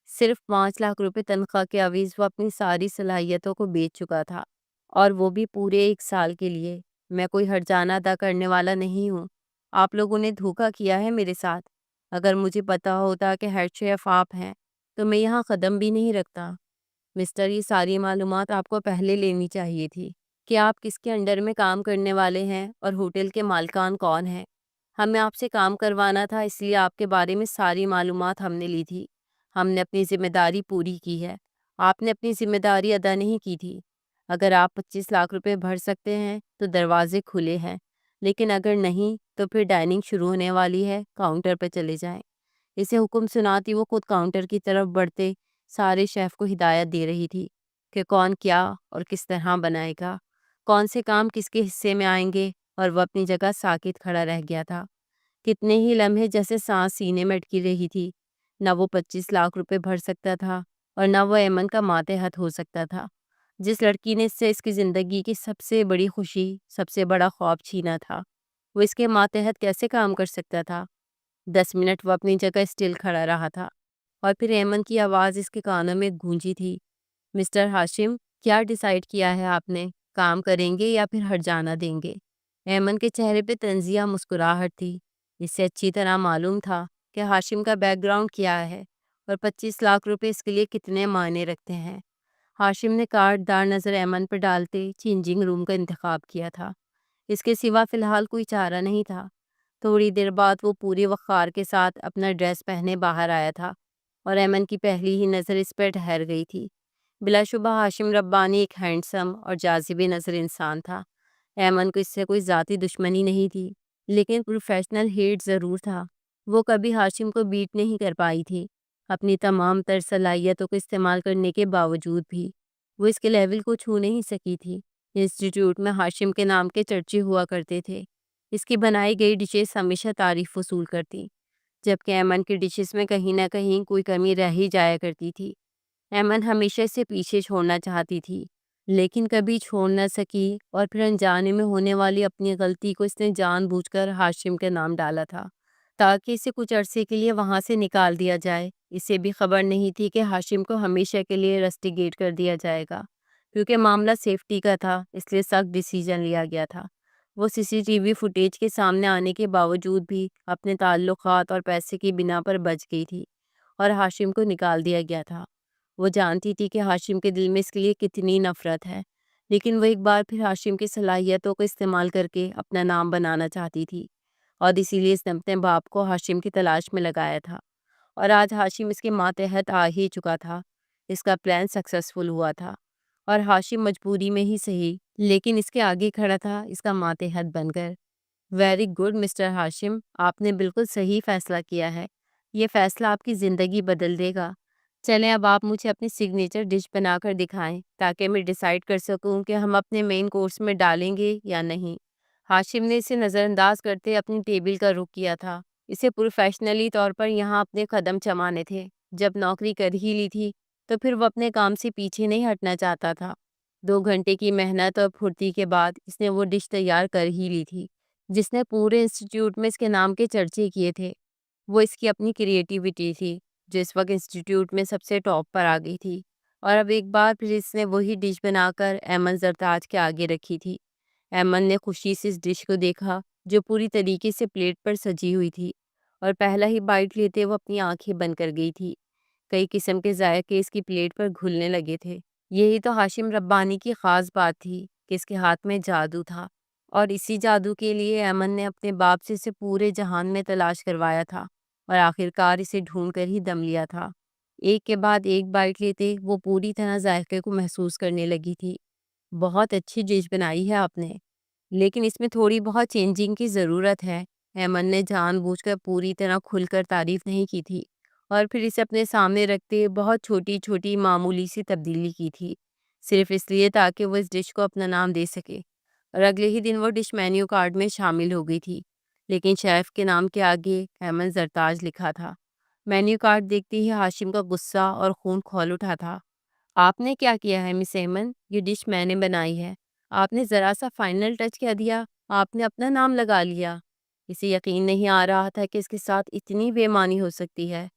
صرف 5 لاکھ روپے تنخواہ کے عوض وہ اپنی ساری صلاحیتوں کو بیچ چکا تھا، اور وہ بھی پورے 1 سال کے لیے۔ میں کوئی ہرجانہ ادا کرنے والا نہیں ہوں۔ آپ لوگوں نے دھوکہ کیا ہے میرے ساتھ۔ اگر مجھے پتا ہوتا کہ ہیڈ شیف آپ ہیں تو میں یہاں قدم بھی نہیں رکھتا۔ مسٹر، یہ ساری معلومات آپ کو پہلے لینی چاہیے تھی کہ آپ کس کے انڈر میں کام کرنے والے ہیں اور ہوٹل کے مالکان کون ہیں۔ ہمیں آپ سے کام کروانا تھا، اس لیے آپ کے بارے میں ساری معلومات ہم نے لی تھی۔ ہم نے اپنی ذمہ داری پوری کی ہے۔ آپ نے اپنی ذمہ داری ادا نہیں کی تھی۔ اگر آپ 25 لاکھ روپے بھر سکتے ہیں تو دروازے کھلے ہیں، لیکن اگر نہیں تو پھر ڈائننگ شروع ہونے والی ہے، کاؤنٹر پہ چلے جائیں۔ اسے حکم سناتی وہ خود کاؤنٹر کی طرف بڑھتے سارے شیف کو ہدایت دے رہی تھی کہ کون کیا اور کس طرح بنائے گا، کون سے کام کس کے حصے میں آئیں گے، اور وہ اپنی جگہ ساکت کھڑا رہ گیا تھا۔ کتنے ہی لمحے جیسے سانس سینے میں اٹکی رہی تھی۔ نہ وہ 25 لاکھ روپے بھر سکتا تھا اور نہ وہ ایمن کا ماتحت ہو سکتا تھا۔ جس لڑکی نے اس سے اس کی زندگی کی سب سے بڑی خوشی، سب سے بڑا خواب چھینا تھا، وہ اس کے ماتحت کیسے کام کر سکتا تھا؟ 10 منٹ وہ اپنی جگہ اسٹل کھڑا رہا تھا، اور پھر ایمن کی آواز اس کے کانوں میں گونجی تھی۔ مسٹر ہاشم، کیا ڈیسائیڈ کیا ہے آپ نے؟ کام کریں گے یا پھر ہٹ جانا دیں گے؟ ایمن کے چہرے پہ طنزیہ مسکراہٹ تھی۔ اس سے اچھی طرح معلوم تھا کہ ہاشم کا بیک گراؤنڈ کیا ہے اور 25 لاکھ روپے اس کے لیے کتنے معنی رکھتے ہیں۔ ہاشم نے کارڈ دار نظر ایمن پر ڈالتے چینجنگ روم کا انتخاب کیا تھا۔ اس کے سوا فی الحال کوئی چارہ نہیں تھا۔ تھوڑی دیر بعد وہ پورے وقار کے ساتھ اپنا ڈریس پہنے باہر آیا تھا، اور ایمن کی پہلی ہی نظر اس پر ٹھہر گئی تھی۔ بلا شبہ ہاشم ربانی ایک ہینڈسم اور جاذب نظر انسان تھا۔ ایمن کو اس سے کوئی ذاتی دشمنی نہیں تھی، لیکن پروفیشنل ہیٹ ضرور تھا۔ وہ کبھی ہاشم کو بیٹ نہیں کر پائی تھی، اپنی تمام تر صلاحیتوں کو استعمال کرنے کے باوجود بھی وہ اس کے لیول کو چھو نہیں سکی تھی۔ انسٹیٹیوٹ میں ہاشم کے نام کے چرچے ہوا کرتے تھے۔ اس کی بنائی گئی ڈشز ہمیشہ تعریف وصول کرتی، جبکہ ایمن کی ڈشز میں کہیں نہ کہیں کوئی کمی رہ ہی جایا کرتی تھی۔ ایمن ہمیشہ اسے پیچھے چھوڑنا چاہتی تھی، لیکن کبھی چھوڑ نہ سکی، اور پھر انجانے میں ہونے والی اپنی غلطی کو اس نے جان بوجھ کر ہاشم کے نام ڈالا تھا تاکہ اسے کچھ عرصے کے لیے وہاں سے نکال دیا جائے۔ اسے بھی خبر نہیں تھی کہ ہاشم کو ہمیشہ کے لیے رسٹیگیٹ کر دیا جائے گا۔ کیونکہ معاملہ سیفٹی کا تھا، اس لیے سخت ڈیسیجن لیا گیا تھا۔ وہ CCTV فوٹیج کے سامنے آنے کے باوجود بھی اپنے تعلقات اور پیسے کی بنا پر بچ گئی تھی، اور ہاشم کو نکال دیا گیا تھا۔ وہ جانتی تھی کہ ہاشم کے دل میں اس کے لیے کتنی نفرت ہے، لیکن وہ ایک بار پھر ہاشم کی صلاحیتوں کو استعمال کر کے اپنا نام بنانا چاہتی تھی، اور اسی لیے اس نے اپنے باپ کو ہاشم کی تلاش میں لگایا تھا۔ اور آج ہاشم اس کے ماتحت آ ہی چکا تھا۔ اس کا پلان سکسیسفل ہوا تھا، اور ہاشم مجبوری میں ہی صحیح لیکن اس کے آگے کھڑا تھا اس کا ماتحت بن کر۔ ویری گڈ مسٹر ہاشم، آپ نے بالکل صحیح فیصلہ کیا ہے۔ یہ فیصلہ آپ کی زندگی بدل دے گا۔ چلیں اب آپ مجھے اپنی سگنیچر ڈش بنا کر دکھائیں تاکہ میں ڈیسائیڈ کر سکوں کہ ہم اپنے مین کورس میں ڈالیں گے یا نہیں۔ ہاشم نے اسے نظر انداز کرتے اپنی ٹیبل کا رخ کیا تھا۔ اسے پروفیشنلی طور پر یہاں اپنے قدم چمانے تھے۔ جب نوکری کر ہی لی تھی تو پھر وہ اپنے کام سے پیچھے نہیں ہٹنا چاہتا تھا۔ 2 گھنٹے کی محنت اور پھرتی کے بعد اس نے وہ ڈش تیار کر ہی لی تھی جس نے پورے انسٹیٹیوٹ میں اس کے نام کے چرچے کیے تھے۔ وہ اس کی اپنی کریٹیوٹی تھی جو اس وقت انسٹیٹیوٹ میں سب سے ٹاپ پر آ گئی تھی، اور اب ایک بار پھر اس نے وہی ڈش بنا کر ایمن زرتاج کے آگے رکھی تھی۔ ایمن نے خوشی سے اس ڈش کو دیکھا جو پوری طریقے سے پلیٹ پر سجی ہوئی تھی، اور پہلا ہی بائٹ لیتے وہ اپنی آنکھیں بند کر گئی تھی۔ کئی قسم کے ذائقے اس کی پلیٹ پر گھلنے لگے تھے۔ یہی تو ہاشم ربانی کی خاص بات تھی کہ اس کے ہاتھ میں جادو تھا، اور اسی جادو کے لیے ایمن نے اپنے باپ سے اسے پورے جہان میں تلاش کروایا تھا، اور آخرکار اسے ڈھونڈ کر ہی دم لیا تھا۔ ایک کے بعد ایک بائٹ لیتے وہ پوری طرح ذائقے کو محسوس کرنے لگی تھی۔ بہت اچھی ڈش بنائی ہے آپ نے، لیکن اس میں تھوڑی بہت چینجنگ کی ضرورت ہے۔ ایمن نے جان بوجھ کر پوری طرح کھل کر تعریف نہیں کی تھی، اور پھر اسے اپنے سامنے رکھتے بہت چھوٹی چھوٹی معمولی سی تبدیلی کی تھی، صرف اس لیے تاکہ وہ اس ڈش کو اپنا نام دے سکے، اور اگلے ہی دن وہ ڈش مینیو کارڈ میں شامل ہو گئی تھی۔ لیکن شیف کے نام کے آگے ایمن زرتاج لکھا تھا۔ مینیو کارڈ دیکھتے ہی ہاشم کا غصہ اور خون کھول اٹھا تھا۔ آپ نے کیا کیا ہے مس ایمن؟ یہ ڈش میں نے بنائی ہے، آپ نے ذرا سا فائنل ٹچ کیا دیا، آپ نے اپنا نام لگا لیا۔ اسے یقین نہیں آ رہا تھا کہ اس کے ساتھ اتنی بے ایمانی ہو سکتی ہے۔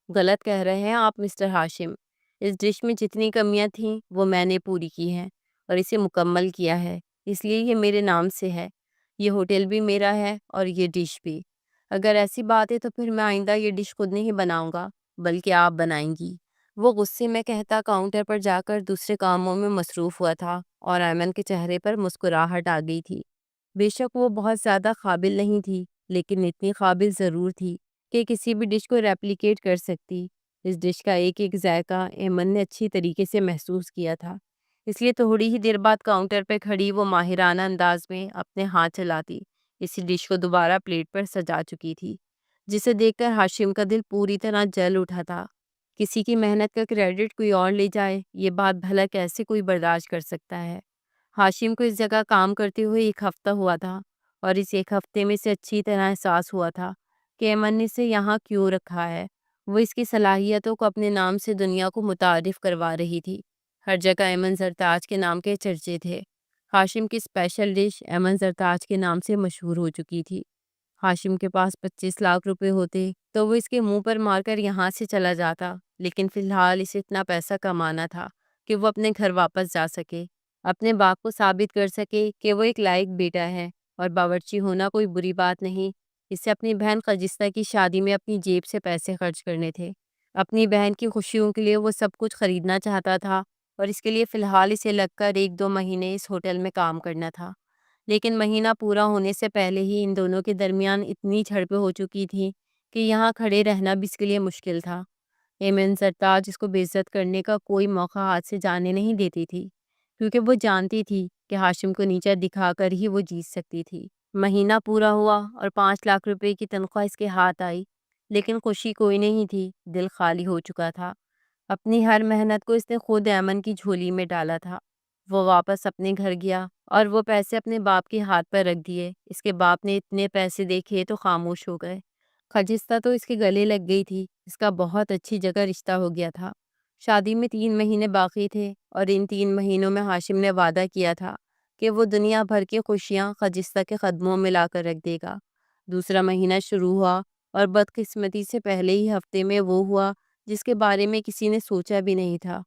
غلط کہہ رہے ہیں آپ مسٹر ہاشم، اس ڈش میں جتنی کمیاں تھیں وہ میں نے پوری کی ہیں اور اسے مکمل کیا ہے، اس لیے یہ میرے نام سے ہے۔ یہ ہوٹل بھی میرا ہے اور یہ ڈش بھی۔ اگر ایسی بات ہے تو پھر میں آئندہ یہ ڈش خود نہیں بناؤں گا بلکہ آپ بنائیں گی۔ وہ غصے میں کہتا کاؤنٹر پر جا کر دوسرے کاموں میں مصروف ہوا تھا اور ایمن کے چہرے پر مسکراہٹ آ گئی تھی۔ بے شک وہ بہت زیادہ قابل نہیں تھی، لیکن اتنی قابل ضرور تھی کہ کسی بھی ڈش کو ریپلیکیٹ کر سکتی۔ اس ڈش کا ایک ایک ذائقہ ایمن نے اچھی طریقے سے محسوس کیا تھا، اس لیے تھوڑی ہی دیر بعد کاؤنٹر پہ کھڑی وہ ماہرانہ انداز میں اپنے ہاتھ چلاتی اسی ڈش کو دوبارہ پلیٹ پر سجا چکی تھی، جسے دیکھ کر ہاشم کا دل پوری طرح جل اٹھا تھا۔ کسی کی محنت کا کریڈٹ کوئی اور لے جائے، یہ بات بھلا کیسے کوئی برداشت کر سکتا ہے؟ ہاشم کو اس جگہ کام کرتے ہوئے ایک ہفتہ ہوا تھا اور اس ایک ہفتے میں سے اچھی طرح احساس ہوا تھا کہ ایمن نے اسے یہاں کیوں رکھا ہے۔ وہ اس کی صلاحیتوں کو اپنے نام سے دنیا کو متعارف کروا رہی تھی۔ ہر جگہ ایمن زرتاج کے نام کے چرچے تھے۔ ہاشم کی اسپیشل ڈش ایمن زرتاج کے نام سے مشہور ہو چکی تھی۔ ہاشم کے پاس 25 لاکھ روپے ہوتے تو وہ اس کے منہ پر مار کر یہاں سے چلا جاتا، لیکن فی الحال اسے اتنا پیسہ کمانا تھا کہ وہ اپنے گھر واپس جا سکے، اپنے باپ کو ثابت کر سکے کہ وہ ایک لائق بیٹا ہے اور باورچی ہونا کوئی بری بات نہیں۔ اسے اپنی بہن خجستہ کی شادی میں اپنی جیب سے پیسے خرچ کرنے تھے۔ اپنی بہن کی خوشیوں کے لیے وہ سب کچھ خریدنا چاہتا تھا اور اس کے لیے فی الحال اسے لگ کر 1-2 مہینے اس ہوٹل میں کام کرنا تھا۔ لیکن مہینہ پورا ہونے سے پہلے ہی ان دونوں کے درمیان اتنی جھڑپیں ہو چکی تھیں کہ یہاں کھڑے رہنا بھی اس کے لیے مشکل تھا۔ ایمن سرتاج اس کو بے عزت کرنے کا کوئی موقع ہاتھ سے جانے نہیں دیتی تھی، کیونکہ وہ جانتی تھی کہ ہاشم کو نیچا دکھا کر ہی وہ جیت سکتی تھی۔ مہینہ پورا ہوا اور 5 لاکھ روپے کی تنخواہ اس کے ہاتھ آئی، لیکن خوشی کوئی نہیں تھی، دل خالی ہو چکا تھا۔ اپنی ہر محنت کو اس نے خود ایمن کی جھولی میں ڈالا تھا۔ وہ واپس اپنے گھر گیا اور وہ پیسے اپنے باپ کے ہاتھ پر رکھ دیے۔ اس کے باپ نے اتنے پیسے دیکھے تو خاموش ہو گئے۔ خجستہ تو اس کے گلے لگ گئی تھی، اس کا بہت اچھی جگہ رشتہ ہو گیا تھا۔ شادی میں 3 مہینے باقی تھے اور ان 3 مہینوں میں ہاشم نے وعدہ کیا تھا کہ وہ دنیا بھر کی خوشیاں خجستہ کے قدموں میں لا کر رکھ دے گا۔ دوسرا مہینہ شروع ہوا اور بدقسمتی سے پہلے ہی ہفتے میں وہ ہوا جس کے بارے میں کسی نے سوچا بھی نہیں تھا۔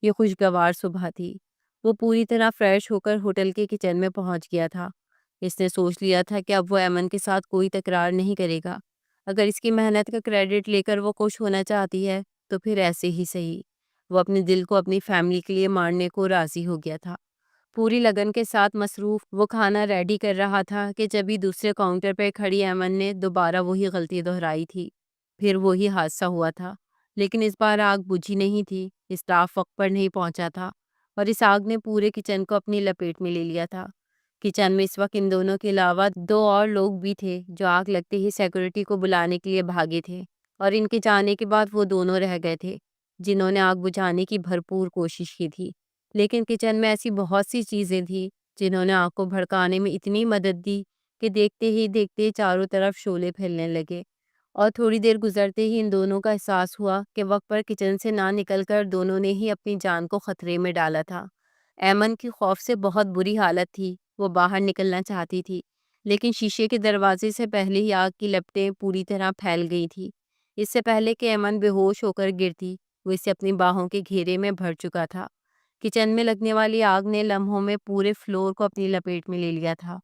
یہ خوشگوار صبح تھی۔ وہ پوری طرح فریش ہو کر ہوٹل کے کچن میں پہنچ گیا تھا۔ اس نے سوچ لیا تھا کہ اب وہ ایمن کے ساتھ کوئی تکرار نہیں کرے گا۔ اگر اس کی محنت کا کریڈٹ لے کر وہ خوش ہونا چاہتی ہے تو پھر ایسے ہی صحیح۔ وہ اپنے دل کو اپنی فیملی کے لیے مارنے کو راضی ہو گیا تھا۔ پوری لگن کے ساتھ مصروف وہ کھانا ریڈی کر رہا تھا کہ جبھی دوسرے کاؤنٹر پہ کھڑی ایمن نے دوبارہ وہی غلطی دہرائی تھی۔ پھر وہی حادثہ ہوا تھا، لیکن اس بار آگ بجھی نہیں تھی، اسٹاف وقت پر نہیں پہنچا تھا اور اس آگ نے پورے کچن کو اپنی لپیٹ میں لے لیا تھا۔ کچن میں اس وقت ان دونوں کے علاوہ 2 اور لوگ بھی تھے جو آگ لگتے ہی سیکورٹی کو بلانے کے لیے بھاگے تھے، اور ان کے جانے کے بعد وہ دونوں رہ گئے تھے جنہوں نے آگ بجھانے کی بھرپور کوشش کی تھی۔ لیکن کچن میں ایسی بہت سی چیزیں تھیں جنہوں نے آگ کو بھڑکانے میں اتنی مدد دی کہ دیکھتے ہی دیکھتے چاروں طرف شعلے پھیلنے لگے، اور تھوڑی دیر گزرتے ہی ان دونوں کا احساس ہوا کہ وقت پر کچن سے نہ نکل کر دونوں نے ہی اپنی جان کو خطرے میں ڈالا تھا۔ ایمن کی خوف سے بہت بری حالت تھی، وہ باہر نکلنا چاہتی تھی، لیکن شیشے کے دروازے سے پہلے ہی آگ کی لپٹیں پوری طرح پھیل گئی تھی۔ اس سے پہلے کہ ایمن بے ہوش ہو کر گرتی، وہ اسے اپنی باہوں کے گھیرے میں بھر چکا تھا۔ کچن میں لگنے والی آگ نے لمحوں میں پورے فلور کو اپنی لپیٹ میں لے لیا تھا۔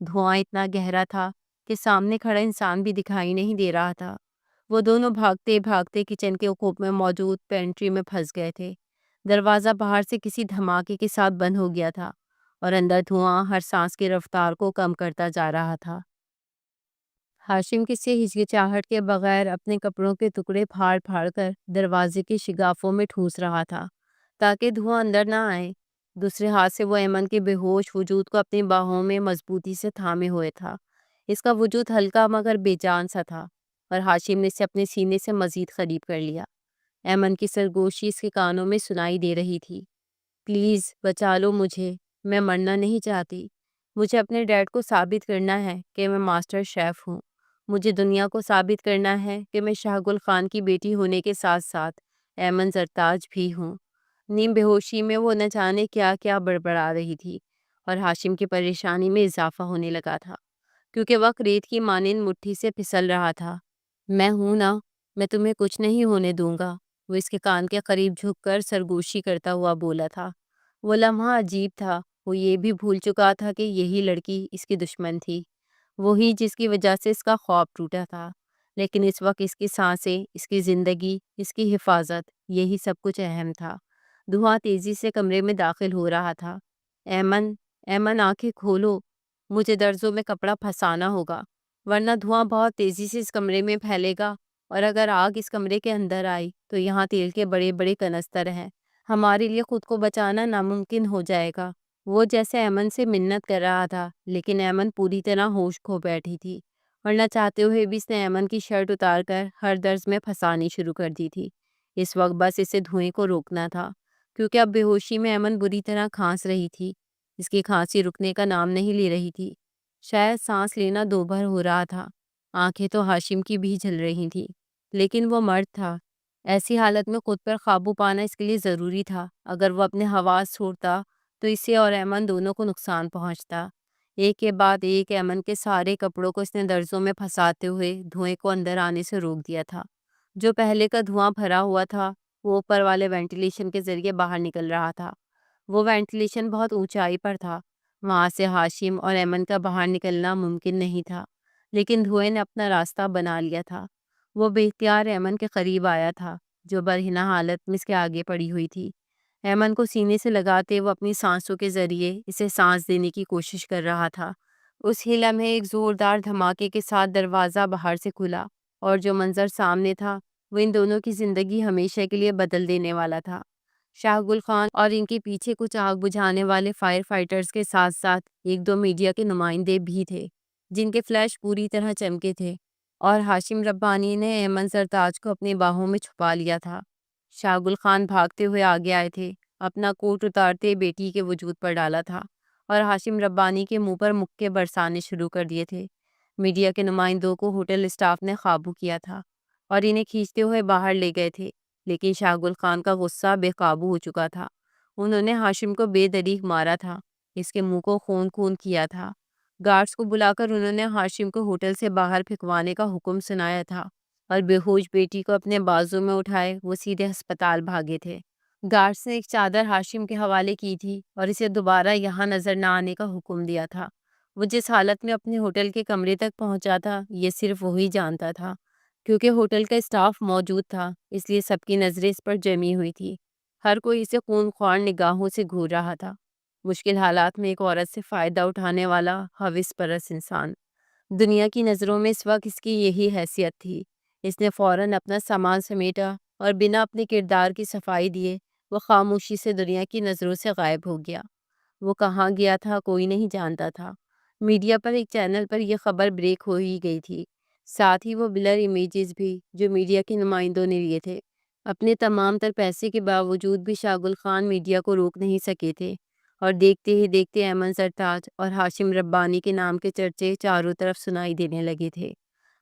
دھواں اتنا گہرا تھا کہ سامنے کھڑا انسان بھی دکھائی نہیں دے رہا تھا۔ وہ دونوں بھاگتے بھاگتے کچن کے اوپر میں موجود پینٹری میں پھنس گئے تھے۔ دروازہ باہر سے کسی دھماکے کے ساتھ بند ہو گیا تھا اور اندر دھواں ہر سانس کی رفتار کو کم کرتا جا رہا تھا۔ ہاشم کسی ہچکچاہٹ کے بغیر اپنے کپڑوں کے ٹکڑے پھاڑ پھاڑ کر دروازے کے شگافوں میں ٹھوس رہا تھا تاکہ دھواں اندر نہ آئے۔ دوسرے ہاتھ سے وہ ایمن کے بے ہوش وجود کو اپنی باہوں میں مضبوطی سے تھامے ہوئے تھا۔ اس کا وجود ہلکا مگر بے جان سا تھا اور ہاشم نے اسے اپنے سینے سے مزید قریب کر لیا۔ ایمن کی سرگوشی اس کے کانوں میں سنائی دے رہی تھی۔ پلیز بچا لو مجھے، میں مرنا نہیں چاہتی۔ مجھے اپنے ڈیڈ کو ثابت کرنا ہے کہ میں ماسٹر شیف ہوں۔ مجھے دنیا کو ثابت کرنا ہے کہ میں شاہ گل خان کی بیٹی ہونے کے ساتھ ساتھ ایمن زرتاج بھی ہوں۔ نیم بے ہوشی میں وہ نہ جانے کیا کیا بڑبڑا رہی تھی اور ہاشم کی پریشانی میں اضافہ ہونے لگا تھا، کیونکہ وقت ریت کی مانند مٹھی سے پھسل رہا تھا۔ میں ہوں نا، میں تمہیں کچھ نہیں ہونے دوں گا، وہ اس کے کان کے قریب جھک کر سرگوشی کرتا ہوا بولا تھا۔ وہ لمحہ عجیب تھا، وہ یہ بھی بھول چکا تھا کہ یہی لڑکی اس کی دشمن تھی، وہی جس کی وجہ سے اس کا خواب ٹوٹا تھا۔ لیکن اس وقت اس کی سانسیں، اس کی زندگی، اس کی حفاظت، یہی سب کچھ اہم تھا۔ دھواں تیزی سے کمرے میں داخل ہو رہا تھا۔ ایمن، ایمن آنکھیں کھولو، مجھے درزوں میں کپڑا پھنسانا ہوگا، ورنہ دھواں بہت تیزی سے اس کمرے میں پھیلے گا، اور اگر آگ اس کمرے کے اندر آئی تو یہاں تیل کے بڑے بڑے کنستر ہیں، ہمارے لیے خود کو بچانا ناممکن ہو جائے گا۔ وہ جیسے ایمن سے منت کر رہا تھا، لیکن ایمن پوری طرح ہوش کھو بیٹھی تھی، اور نہ چاہتے ہوئے بھی اس نے ایمن کی شرٹ اتار کر ہر درز میں پھنسانی شروع کر دی تھی۔ اس وقت بس اسے دھوئیں کو روکنا تھا، کیونکہ اب بے ہوشی میں ایمن بری طرح کھانس رہی تھی۔ اس کی کھانسی رکنے کا نام نہیں لے رہی تھی، شاید سانس لینا دوبھر ہو رہا تھا۔ آنکھیں تو ہاشم کی بھی جل رہی تھیں، لیکن وہ مرد تھا، ایسی حالت میں خود پر قابو پانا اس کے لیے ضروری تھا۔ اگر وہ اپنے حواس چھوڑتا تو اسے اور ایمن دونوں کو نقصان پہنچتا۔ ایک کے بعد ایک ایمن کے سارے کپڑوں کو اس نے درزوں میں پھنساتے ہوئے دھوئیں کو اندر آنے سے روک دیا تھا۔ جو پہلے کا دھواں بھرا ہوا تھا وہ اوپر والے وینٹیلیشن کے ذریعے باہر نکل رہا تھا۔ وہ وینٹیلیشن بہت اونچائی پر تھا، وہاں سے ہاشم اور ایمن کا باہر نکلنا ممکن نہیں تھا، لیکن دھوئیں نے اپنا راستہ بنا لیا تھا۔ وہ بے اختیار ایمن کے قریب آیا تھا، جو برہنہ حالت میں اس کے آگے پڑی ہوئی تھی۔ ایمن کو سینے سے لگاتے وہ اپنی سانسوں کے ذریعے اسے سانس دینے کی کوشش کر رہا تھا۔ اس ہی لمحے ایک زوردار دھماکے کے ساتھ دروازہ باہر سے کھلا، اور جو منظر سامنے تھا وہ ان دونوں کی زندگی ہمیشہ کے لیے بدل دینے والا تھا۔ شاہ گل خان اور ان کے پیچھے کچھ آگ بجھانے والے فائر فائٹرز کے ساتھ ساتھ ایک دو میڈیا کے نمائندے بھی تھے، جن کے فلیش پوری طرح چمکے تھے، اور ہاشم ربانی نے ایمن سرتاج کو اپنی باہوں میں چھپا لیا تھا۔ شاہ گل خان بھاگتے ہوئے آگے آئے تھے، اپنا کوٹ اتارتے بیٹی کے وجود پر ڈالا تھا، اور ہاشم ربانی کے منہ پر مکے برسانے شروع کر دیے تھے۔ میڈیا کے نمائندوں کو ہوٹل اسٹاف نے قابو کیا تھا اور انہیں کھینچتے ہوئے باہر لے گئے تھے، لیکن شاہ گل خان کا غصہ بے قابو ہو چکا تھا۔ انہوں نے ہاشم کو بے دریغ مارا تھا، اس کے منہ کو خون خون کیا تھا۔ گارڈز کو بلا کر انہوں نے ہاشم کو ہوٹل سے باہر پھینکوانے کا حکم سنایا تھا، اور بے ہوش بیٹی کو اپنے بازو میں اٹھائے وہ سیدھے ہسپتال بھاگے تھے۔ گارڈز نے ایک چادر ہاشم کے حوالے کی تھی اور اسے دوبارہ یہاں نظر نہ آنے کا حکم دیا تھا۔ وہ جس حالت میں اپنے ہوٹل کے کمرے تک پہنچا تھا یہ صرف وہی جانتا تھا، کیونکہ ہوٹل کا اسٹاف موجود تھا، اس لیے سب کی نظریں اس پر جمی ہوئی تھی۔ ہر کوئی اسے خون خوار نگاہوں سے گھور رہا تھا۔ مشکل حالات میں ایک عورت سے فائدہ اٹھانے والا ہوس پرست انسان، دنیا کی نظروں میں اس وقت اس کی یہی حیثیت تھی۔ اس نے فوراً اپنا سامان سمیٹا اور بنا اپنے کردار کی صفائی دیے وہ خاموشی سے دنیا کی نظروں سے غائب ہو گیا۔ وہ کہاں گیا تھا کوئی نہیں جانتا تھا۔ میڈیا پر ایک چینل پر یہ خبر بریک ہو ہی گئی تھی، ساتھ ہی وہ بلر امیجز بھی جو میڈیا کے نمائندوں نے لیے تھے۔ اپنے تمام تر پیسے کے باوجود بھی شاہ گل خان میڈیا کو روک نہیں سکے تھے، اور دیکھتے ہی دیکھتے ایمن سرتاج اور ہاشم ربانی کے نام کے چرچے چاروں طرف سنائی دینے لگے تھے۔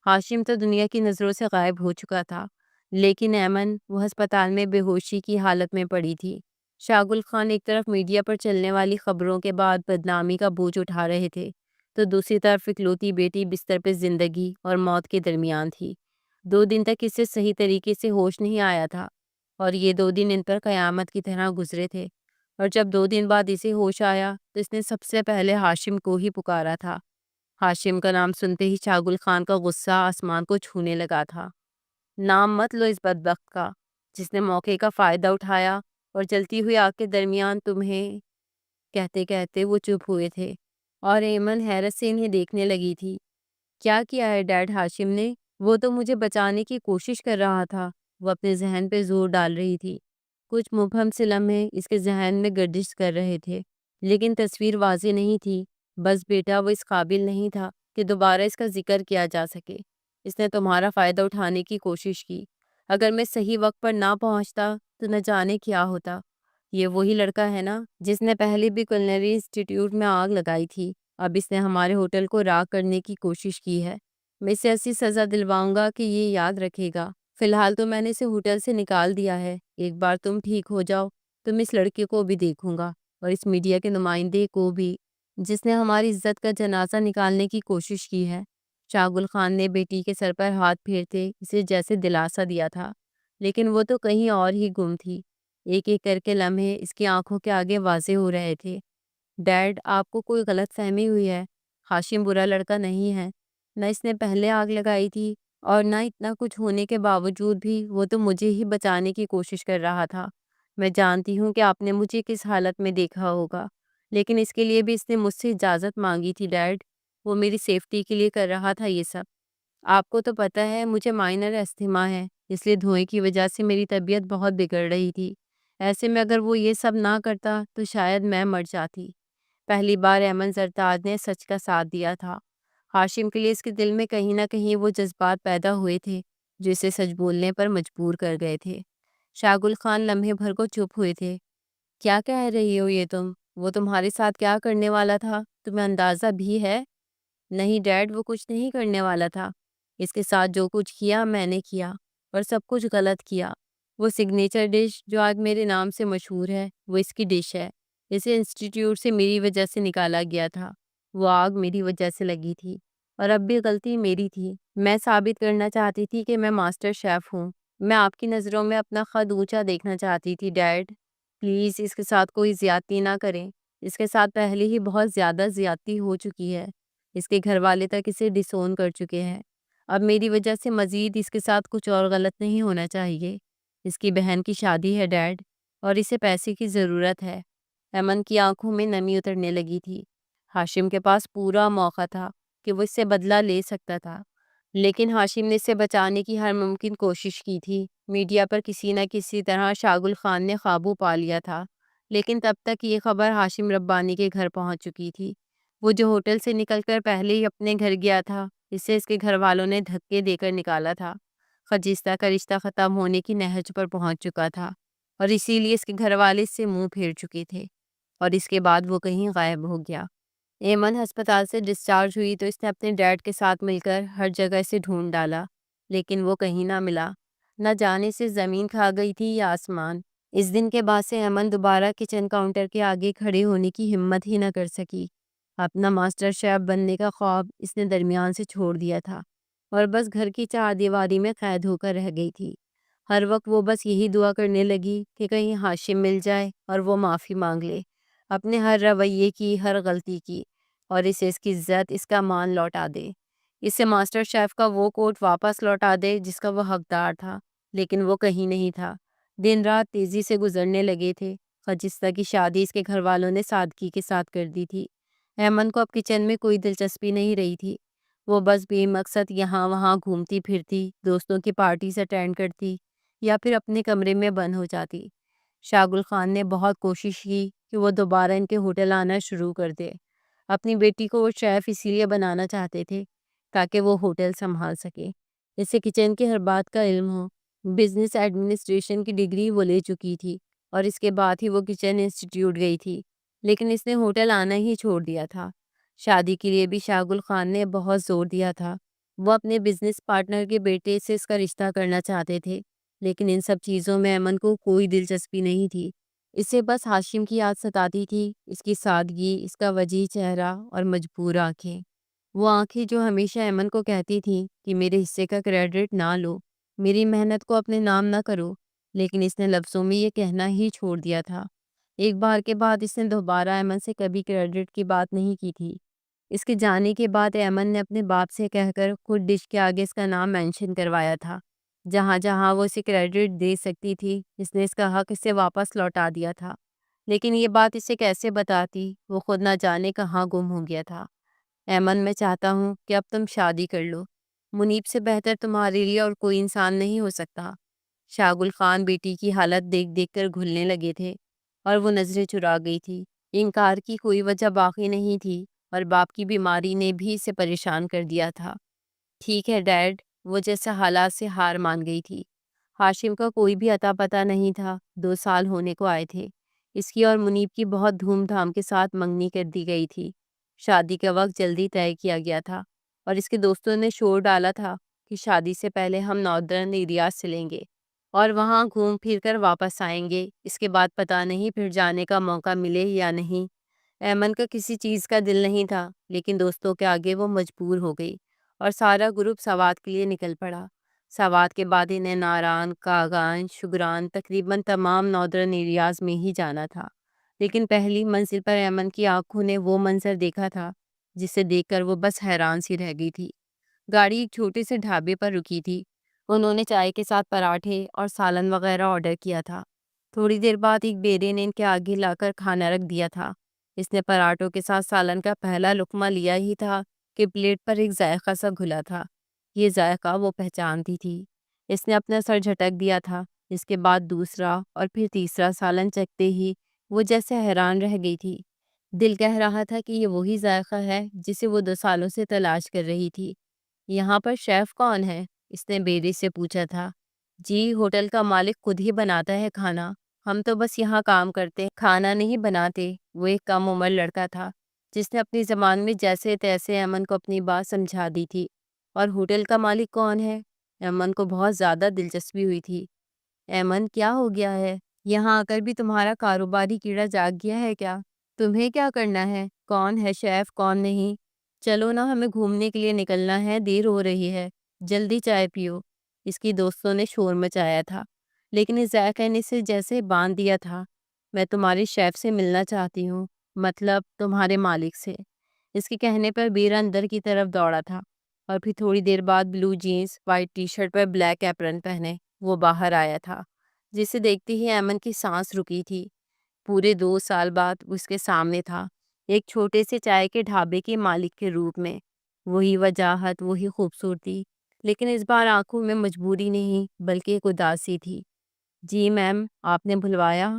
ہاشم تو دنیا کی نظروں سے غائب ہو چکا تھا، لیکن ایمن وہ ہسپتال میں بے ہوشی کی حالت میں پڑی تھی۔ شاہ گل خان ایک طرف میڈیا پر چلنے والی خبروں کے بعد بدنامی کا بوجھ اٹھا رہے تھے، تو دوسری طرف اکلوتی بیٹی بستر پہ زندگی اور موت کے درمیان تھی۔ 2 دن تک اسے صحیح طریقے سے ہوش نہیں آیا تھا، اور یہ 2 دن ان پر قیامت کی طرح گزرے تھے۔ اور جب 2 دن بعد اسے ہوش آیا تو اس نے سب سے پہلے ہاشم کو ہی پکارا تھا۔ ہاشم کا نام سنتے ہی شاہ گل خان کا غصہ آسمان کو چھونے لگا تھا۔ نام مت لو اس بدبخت کا، جس نے موقع کا فائدہ اٹھایا اور جلتی ہوئی آگ کے درمیان تمہیں، کہتے کہتے وہ چپ ہوئے تھے، اور ایمن حیرت سے انہیں دیکھنے لگی تھی۔ کیا کیا ہے ڈیڈ ہاشم نے؟ وہ تو مجھے بچانے کی کوشش کر رہا تھا، وہ اپنے ذہن پہ زور ڈال رہی تھی۔ کچھ مبہم سے لمحے اس کے ذہن میں گردش کر رہے تھے، لیکن تصویر واضح نہیں تھی۔ بس بیٹا وہ اس قابل نہیں تھا کہ دوبارہ اس کا ذکر کیا جا سکے۔ اس نے تمہارا فائدہ اٹھانے کی کوشش کی، اگر میں صحیح وقت پر نہ پہنچتا تو نہ جانے کیا ہوتا۔ یہ وہی لڑکا ہے نا جس نے پہلے بھی کولنری انسٹی ٹیوٹ میں آگ لگائی تھی، اب اس نے ہمارے ہوٹل کو راغ کرنے کی کوشش کی ہے۔ میں اسے ایسی سزا دلواؤں گا کہ یہ یاد رکھے گا۔ فی الحال تو میں نے اسے ہوٹل سے نکال دیا ہے، ایک بار تم ٹھیک ہو جاؤ تو میں اس لڑکے کو بھی دیکھوں گا اور اس میڈیا کے نمائندے کو بھی جس نے ہماری عزت کا جنازہ نکالنے کی کوشش کی ہے۔ شاگل خان نے بیٹی کے سر پر ہاتھ پھیرتے اسے جیسے دلاسا دیا تھا، لیکن وہ تو کہیں اور ہی گم تھی۔ ایک ایک کر کے لمحے اس کی آنکھوں کے آگے واضح ہو رہے تھے۔ ڈیڈ، آپ کو کوئی غلط فہمی ہوئی ہے۔ ہاشم برا لڑکا نہیں ہے، نہ اس نے پہلے آگ لگائی تھی اور نہ اتنا کچھ ہونے کے باوجود بھی وہ تو مجھے ہی بچانے کی کوشش کر رہا تھا۔ میں جانتی ہوں کہ آپ نے مجھے کس حالت میں دیکھا ہوگا، لیکن اس کے لیے بھی اس نے مجھ سے اجازت مانگی تھی ڈیڈ۔ وہ میری سیفٹی کے لیے کر رہا تھا یہ سب۔ آپ کو تو پتہ ہے مجھے مائنر استھما ہے، اس لیے دھوئیں کی وجہ سے میری طبیعت بہت بگڑ رہی تھی۔ ایسے میں اگر وہ یہ سب نہ کرتا تو شاید میں مر جاتی۔ پہلی بار ایمن زرتاج نے سچ کا ساتھ دیا تھا۔ ہاشم کے لیے اس کے دل میں کہیں نہ کہیں وہ جذبات پیدا ہوئے تھے جو اسے سچ بولنے پر مجبور کر گئے تھے۔ شاگل خان لمحے بھر کو چپ ہوئے تھے۔ کیا کہہ رہی ہو یہ تم؟ وہ تمہارے ساتھ کیا کرنے والا تھا تمہیں اندازہ بھی ہے؟ نہیں ڈیڈ، وہ کچھ نہیں کرنے والا تھا۔ اس کے ساتھ جو کچھ کیا میں نے کیا، اور سب کچھ غلط کیا۔ وہ سگنیچر ڈش جو آج میرے نام سے مشہور ہے وہ اس کی ڈش ہے۔ اسے انسٹیٹیوٹ سے میری وجہ سے نکالا گیا تھا۔ وہ آگ میری وجہ سے لگی تھی، اور اب بھی غلطی میری تھی۔ میں ثابت کرنا چاہتی تھی کہ میں ماسٹر شیف ہوں۔ میں آپ کی نظروں میں اپنا قد اونچا دیکھنا چاہتی تھی ڈیڈ۔ پلیز اس کے ساتھ کوئی زیادتی نہ کریں۔ اس کے ساتھ پہلے ہی بہت زیادہ زیادتی ہو چکی ہے۔ اس کے گھر والے تک اسے ڈسون کر چکے ہیں۔ اب میری وجہ سے مزید اس کے ساتھ کچھ اور غلط نہیں ہونا چاہیے۔ اس کی بہن کی شادی ہے ڈیڈ، اور اسے پیسے کی ضرورت ہے۔ ایمن کی آنکھوں میں نمی اترنے لگی تھی۔ ہاشم کے پاس پورا موقع تھا کہ وہ اس سے بدلہ لے سکتا تھا، لیکن ہاشم نے اسے بچانے کی ہر ممکن کوشش کی تھی۔ میڈیا پر کسی نہ کسی طرح شاگل خان نے قابو پا لیا تھا، لیکن تب تک یہ خبر ہاشم ربانی کے گھر پہنچ چکی تھی۔ وہ جو ہوٹل سے نکل کر پہلے ہی اپنے گھر گیا تھا، اسے اس کے گھر والوں نے دھکے دے کر نکالا تھا۔ خجستہ کا رشتہ ختم ہونے کی نہج پر پہنچ چکا تھا، اور اسی لیے اس کے گھر والے اس سے منہ پھیر چکے تھے، اور اس کے بعد وہ کہیں غائب ہو گیا۔ ایمن ہسپتال سے ڈسچارج ہوئی تو اس نے اپنے ڈیڈ کے ساتھ مل کر ہر جگہ اسے ڈھونڈ ڈالا، لیکن وہ کہیں نہ ملا۔ نہ جانے سے زمین کھا گئی تھی یا آسمان۔ اس دن کے بعد سے ایمن دوبارہ کچن کاؤنٹر کے آگے کھڑے ہونے کی ہمت ہی نہ کر سکی۔ اپنا ماسٹر شیف بننے کا خواب اس نے درمیان سے چھوڑ دیا تھا، اور بس گھر کی چار دیواری میں قید ہو کر رہ گئی تھی۔ ہر وقت وہ بس یہی دعا کرنے لگی کہ کہیں ہاشم مل جائے اور وہ معافی مانگ لے اپنے ہر رویے کی، ہر غلطی کی، اور اسے اس کی عزت، اس کا مان لوٹا دے۔ اسے ماسٹر شیف کا وہ کوٹ واپس لوٹا دے جس کا وہ حقدار تھا، لیکن وہ کہیں نہیں تھا۔ دن رات تیزی سے گزرنے لگے تھے۔ خجستہ کی شادی اس کے گھر والوں نے سادگی کے ساتھ کر دی تھی۔ ایمن کو اب کچن میں کوئی دلچسپی نہیں رہی تھی۔ وہ بس بے مقصد یہاں وہاں گھومتی پھرتی، دوستوں کی پارٹیز اٹینڈ کرتی، یا پھر اپنے کمرے میں بند ہو جاتی۔ شاگل خان نے بہت کوشش کی کہ وہ دوبارہ ان کے ہوٹل آنا شروع کر دے۔ اپنی بیٹی کو وہ شیف اسی لیے بنانا چاہتے تھے تاکہ وہ ہوٹل سنبھال سکے، اسے کچن کی ہر بات کا علم ہو۔ بزنس ایڈمنسٹریشن کی ڈگری وہ لے چکی تھی، اور اس کے بعد ہی وہ کچن انسٹیٹیوٹ گئی تھی، لیکن اس نے ہوٹل آنا ہی چھوڑ دیا تھا۔ شادی کے لیے بھی شاگل خان نے بہت زور دیا تھا۔ وہ اپنے بزنس پارٹنر کے بیٹے سے اس کا رشتہ کرنا چاہتے تھے، لیکن ان سب چیزوں میں ایمن کو کوئی دلچسپی نہیں تھی۔ اسے بس ہاشم کی یاد ستاتی تھی، اس کی سادگی، اس کا وجیح چہرہ اور مجبور آنکھیں۔ وہ آنکھیں جو ہمیشہ ایمن کو کہتی تھیں کہ میرے حصے کا کریڈٹ نہ لو، میری محنت کو اپنے نام نہ کرو، لیکن اس نے لفظوں میں یہ کہنا ہی چھوڑ دیا تھا۔ ایک بار کے بعد اس نے دوبارہ ایمن سے کبھی کریڈٹ کی بات نہیں کی تھی۔ اس کے جانے کے بعد ایمن نے اپنے باپ سے کہہ کر خود ڈش کے آگے اس کا نام مینشن کروایا تھا۔ جہاں جہاں وہ اسے کریڈٹ دے سکتی تھی، اس نے اس کا حق اسے واپس لوٹا دیا تھا، لیکن یہ بات اسے کیسے بتاتی؟ وہ خود نہ جانے کہاں گم ہو گیا تھا۔ ایمن، میں چاہتا ہوں کہ اب تم شادی کر لو۔ منیب سے بہتر تمہارے لیے اور کوئی انسان نہیں ہو سکتا۔ شاگل خان بیٹی کی حالت دیکھ دیکھ کر گھلنے لگے تھے، اور وہ نظریں چرا گئی تھی۔ انکار کی کوئی وجہ باقی نہیں تھی، اور باپ کی بیماری نے بھی اسے پریشان کر دیا تھا۔ ٹھیک ہے ڈیڈ، وہ جیسے حالات سے ہار مان گئی تھی۔ ہاشم کا کوئی بھی اتا پتہ نہیں تھا۔ 2 سال ہونے کو آئے تھے۔ اس کی اور منیب کی بہت دھوم دھام کے ساتھ منگنی کر دی گئی تھی۔ شادی کا وقت جلدی طے کیا گیا تھا اور اس کے دوستوں نے شور ڈالا تھا کہ شادی سے پہلے ہم ناردرن ایریاز چلیں گے اور وہاں گھوم پھر کر واپس آئیں گے۔ اس کے بعد پتہ نہیں پھر جانے کا موقع ملے یا نہیں۔ ایمن کا کسی چیز کا دل نہیں تھا، لیکن دوستوں کے آگے وہ مجبور ہو گئی اور سارا گروپ سوات کے لیے نکل پڑا۔ سوات کے بعد انہیں ناران، کاغان، شگران، تقریباً تمام ناردرن ایریاز میں ہی جانا تھا۔ لیکن پہلی منزل پر ایمن کی آنکھوں نے وہ منظر دیکھا تھا جسے دیکھ کر وہ بس حیران سی رہ گئی تھی۔ گاڑی ایک چھوٹے سے ڈھابے پر رکی تھی۔ انہوں نے چائے کے ساتھ پراٹھے اور سالن وغیرہ آرڈر کیا تھا۔ تھوڑی دیر بعد ایک بیٹے نے ان کے آگے لا کر کھانا رکھ دیا تھا۔ اس نے پراٹھوں کے ساتھ سالن کا پہلا لقمہ لیا ہی تھا کہ پلیٹ پر ایک ذائقہ سا گھلا تھا۔ یہ ذائقہ وہ پہچانتی تھی۔ اس نے اپنا سر جھٹک دیا تھا۔ اس کے بعد دوسرا اور پھر تیسرا سالن چکھتے ہی وہ جیسے حیران رہ گئی تھی۔ دل کہہ رہا تھا کہ یہ وہی ذائقہ ہے جسے وہ 2 سالوں سے تلاش کر رہی تھی۔ یہاں پر شیف کون ہے؟ اس نے بیٹے سے پوچھا تھا۔ جی، ہوٹل کا مالک خود ہی بناتا ہے کھانا، ہم تو بس یہاں کام کرتے، کھانا نہیں بناتے۔ وہ ایک کم عمر لڑکا تھا جس نے اپنی زبان میں جیسے تیسے ایمن کو اپنی بات سمجھا دی تھی۔ اور ہوٹل کا مالک کون ہے؟ ایمن کو بہت زیادہ دلچسپی ہوئی تھی۔ ایمن، کیا ہو گیا ہے؟ یہاں آ کر بھی تمہارا کاروباری کیڑا جاگ گیا ہے کیا؟ تمہیں کیا کرنا ہے؟ کون ہے شیف کون نہیں؟ چلو نا، ہمیں گھومنے کے لیے نکلنا ہے، دیر ہو رہی ہے، جلدی چائے پیو۔ اس کی دوستوں نے شور مچایا تھا، لیکن اس ذائقے نے اسے جیسے باندھ دیا تھا۔ میں تمہارے شیف سے ملنا چاہتی ہوں، مطلب تمہارے مالک سے۔ اس کے کہنے پر بیر اندر کی طرف دوڑا تھا اور پھر تھوڑی دیر بعد بلو جینز، وائٹ ٹی شرٹ پر بلیک ایپرن پہنے وہ باہر آیا تھا، جسے دیکھتے ہی ایمن کی سانس رکی تھی۔ پورے 2 سال بعد وہ اس کے سامنے تھا، ایک چھوٹے سے چائے کے ڈھابے کے مالک کے روپ میں۔ وہی وجاہت، وہی خوبصورتی، لیکن اس بار آنکھوں میں مجبوری نہیں بلکہ ایک اداسی تھی۔ جی میم، آپ نے بھلوایا؟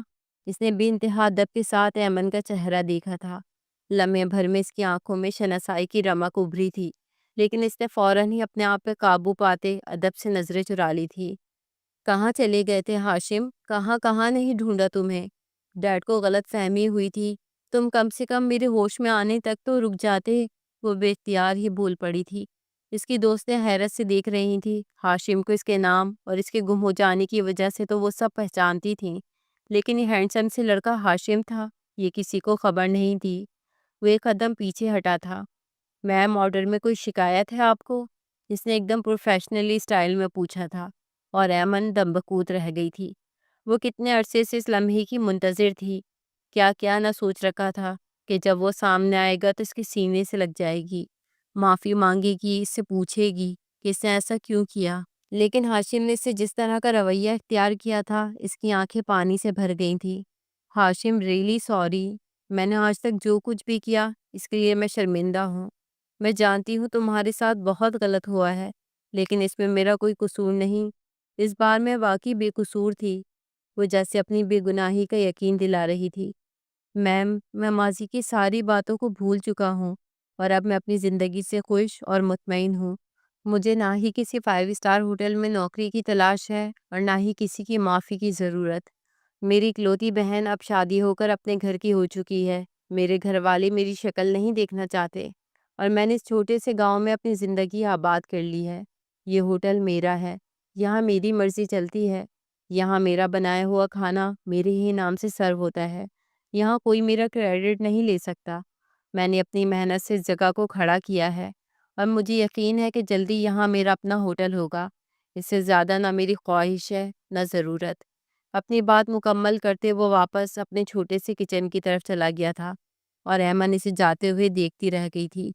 اس نے بے انتہا ادب کے ساتھ ایمن کا چہرہ دیکھا تھا۔ لمحے بھر میں اس کی آنکھوں میں شناسائی کی رمق ابھری تھی، لیکن اس نے فوراً ہی اپنے آپ پہ قابو پاتے ادب سے نظریں چرا لی تھی۔ کہاں چلے گئے تھے ہاشم؟ کہاں کہاں نہیں ڈھونڈا تمہیں؟ ڈیڈ کو غلط فہمی ہوئی تھی، تم کم سے کم میرے ہوش میں آنے تک تو رک جاتے۔ وہ بے اختیار ہی بھول پڑی تھی۔ اس کی دوستیں حیرت سے دیکھ رہی تھی۔ ہاشم کو اس کے نام اور اس کے گم ہو جانے کی وجہ سے تو وہ سب پہچانتی تھیں، لیکن یہ ہینڈسم سے لڑکا ہاشم تھا، یہ کسی کو خبر نہیں تھی۔ وہ ایک قدم پیچھے ہٹا تھا۔ میم، آرڈر میں کوئی شکایت ہے آپ کو؟ اس نے ایک دم پروفیشنلی اسٹائل میں پوچھا تھا، اور ایمن دم بکوت رہ گئی تھی۔ وہ کتنے عرصے سے اس لمحے کی منتظر تھی۔ کیا کیا نہ سوچ رکھا تھا کہ جب وہ سامنے آئے گا تو اس کے سینے سے لگ جائے گی، معافی مانگے گی، اس سے پوچھے گی کہ اس نے ایسا کیوں کیا۔ لیکن ہاشم نے اس سے جس طرح کا رویہ اختیار کیا تھا، اس کی آنکھیں پانی سے بھر گئی تھیں۔ ہاشم، ریئلی سوری، میں نے آج تک جو کچھ بھی کیا اس کے لیے میں شرمندہ ہوں۔ میں جانتی ہوں تمہارے ساتھ بہت غلط ہوا ہے، لیکن اس میں میرا کوئی قصور نہیں۔ اس بار میں واقعی بے قصور تھی۔ وہ جیسے اپنی بے گناہی کا یقین دلا رہی تھی۔ میم، میں ماضی کی ساری باتوں کو بھول چکا ہوں اور اب میں اپنی زندگی سے خوش اور مطمئن ہوں۔ مجھے نہ ہی کسی 5 اسٹار ہوٹل میں نوکری کی تلاش ہے اور نہ ہی کسی کی معافی کی ضرورت۔ میری اکلوتی بہن اب شادی ہو کر اپنے گھر کی ہو چکی ہے۔ میرے گھر والے میری شکل نہیں دیکھنا چاہتے اور میں نے اس چھوٹے سے گاؤں میں اپنی زندگی آباد کر لی ہے۔ یہ ہوٹل میرا ہے، یہاں میری مرضی چلتی ہے، یہاں میرا بنایا ہوا کھانا میرے ہی نام سے سرو ہوتا ہے، یہاں کوئی میرا کریڈٹ نہیں لے سکتا۔ میں نے اپنی محنت سے اس جگہ کو کھڑا کیا ہے اور مجھے یقین ہے کہ جلدی یہاں میرا اپنا ہوٹل ہوگا۔ اس سے زیادہ نہ میری خواہش ہے نہ ضرورت۔ اپنی بات مکمل کرتے وہ واپس اپنے چھوٹے سے کچن کی طرف چلا گیا تھا اور ایمن اسے جاتے ہوئے دیکھتی رہ گئی تھی۔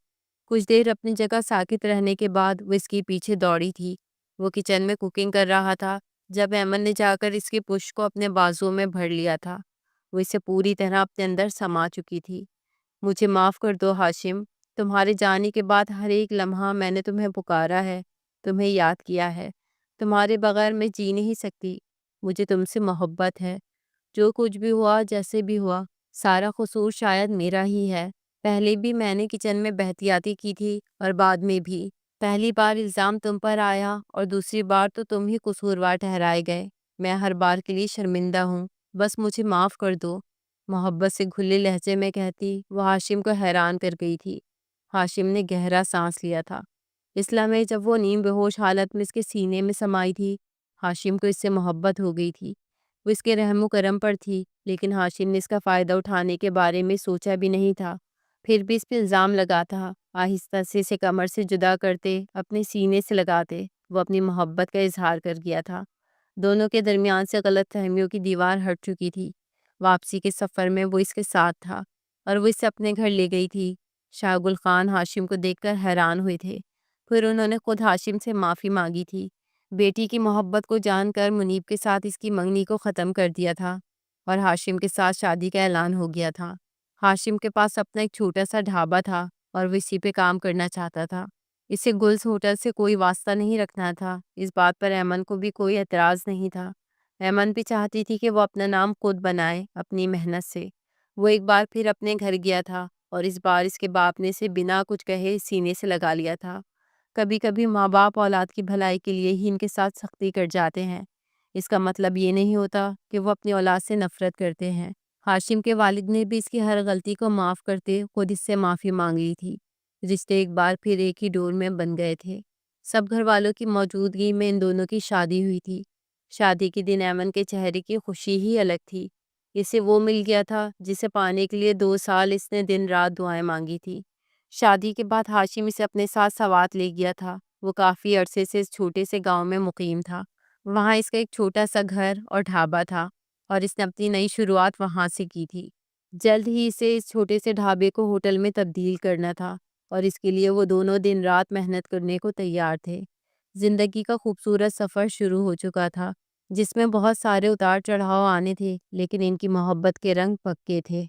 کچھ دیر اپنی جگہ ساکت رہنے کے بعد وہ اس کے پیچھے دوڑی تھی۔ وہ کچن میں کوکنگ کر رہا تھا جب ایمن نے جا کر اس کی پشت کو اپنے بازو میں بھر لیا تھا۔ وہ اسے پوری طرح اپنے اندر سما چکی تھی۔ مجھے معاف کر دو ہاشم، تمہارے جانے کے بعد ہر ایک لمحہ میں نے تمہیں پکارا ہے، تمہیں یاد کیا ہے۔ تمہارے بغیر میں جی نہیں سکتی۔ مجھے تم سے محبت ہے۔ جو کچھ بھی ہوا، جیسے بھی ہوا، سارا قصور شاید میرا ہی ہے۔ پہلے بھی میں نے کچن میں بہتیاتی کی تھی اور بعد میں بھی۔ پہلی بار الزام تم پر آیا اور دوسری بار تو تم ہی قصوروار ٹھہرائے گئے۔ میں ہر بار کے لیے شرمندہ ہوں، بس مجھے معاف کر دو۔ محبت سے کھلے لہجے میں کہتی وہ ہاشم کو حیران کر گئی تھی۔ ہاشم نے گہرا سانس لیا تھا۔ اس لمحے جب وہ نیم بے ہوش حالت میں اس کے سینے میں سمائی تھی، ہاشم کو اس سے محبت ہو گئی تھی۔ وہ اس کے رحم و کرم پر تھی، لیکن ہاشم نے اس کا فائدہ اٹھانے کے بارے میں سوچا بھی نہیں تھا۔ پھر بھی اس پہ الزام لگاتا، آہستہ سے اسے کمر سے جدا کرتے، اپنے سینے سے لگاتے، وہ اپنی محبت کا اظہار کر گیا تھا۔ دونوں کے درمیان سے غلط فہمیوں کی دیوار ہٹ چکی تھی۔ واپسی کے سفر میں وہ اس کے ساتھ تھا اور وہ اسے اپنے گھر لے گئی تھی۔ شاہ گل خان ہاشم کو دیکھ کر حیران ہوئے تھے۔ پھر انہوں نے خود ہاشم سے معافی مانگی تھی۔ بیٹی کی محبت کو جان کر منیب کے ساتھ اس کی منگنی کو ختم کر دیا تھا اور ہاشم کے ساتھ شادی کا اعلان ہو گیا تھا۔ ہاشم کے پاس اپنا ایک چھوٹا سا ڈھابا تھا اور وہ اسی پہ کام کرنا چاہتا تھا۔ اسے گلز ہوٹل سے کوئی واسطہ نہیں رکھنا تھا۔ اس بات پر ایمن کو بھی کوئی اعتراض نہیں تھا۔ ایمن بھی چاہتی تھی کہ وہ اپنا نام خود بنائے اپنی محنت سے۔ وہ ایک بار پھر اپنے گھر گیا تھا اور اس بار اس کے باپ نے اسے بنا کچھ کہے سینے سے لگا لیا تھا۔ کبھی کبھی ماں باپ اولاد کی بھلائی کے لیے ہی ان کے ساتھ سختی کر جاتے ہیں۔ اس کا مطلب یہ نہیں ہوتا کہ وہ اپنی اولاد سے نفرت کرتے ہیں۔ ہاشم کے والد نے بھی اس کی ہر غلطی کو معاف کرتے خود اس سے معافی مانگ لی تھی۔ رشتے ایک بار پھر ایک ہی ڈور میں بن گئے تھے۔ سب گھر والوں کی موجودگی میں ان دونوں کی شادی ہوئی تھی۔ شادی کے دن ایمن کے چہرے کی خوشی ہی الگ تھی۔ اسے وہ مل گیا تھا جسے پانے کے لیے 2 سال اس نے دن رات دعائیں مانگی تھی۔ شادی کے بعد ہاشم اسے اپنے ساتھ سوات لے گیا تھا۔ وہ کافی عرصے سے اس چھوٹے سے گاؤں میں مقیم تھا۔ وہاں اس کا ایک چھوٹا سا گھر اور ڈھابا تھا اور اس نے اپنی نئی شروعات وہاں سے کی تھی۔ جلد ہی اسے اس چھوٹے سے ڈھابے کو ہوٹل میں تبدیل کرنا تھا اور اس کے لیے وہ دونوں دن رات محنت کرنے کو تیار تھے۔ زندگی کا خوبصورت سفر شروع ہو چکا تھا، جس میں بہت سارے اتار چڑھاؤ آنے تھے، لیکن ان کی محبت کے رنگ پکے تھے۔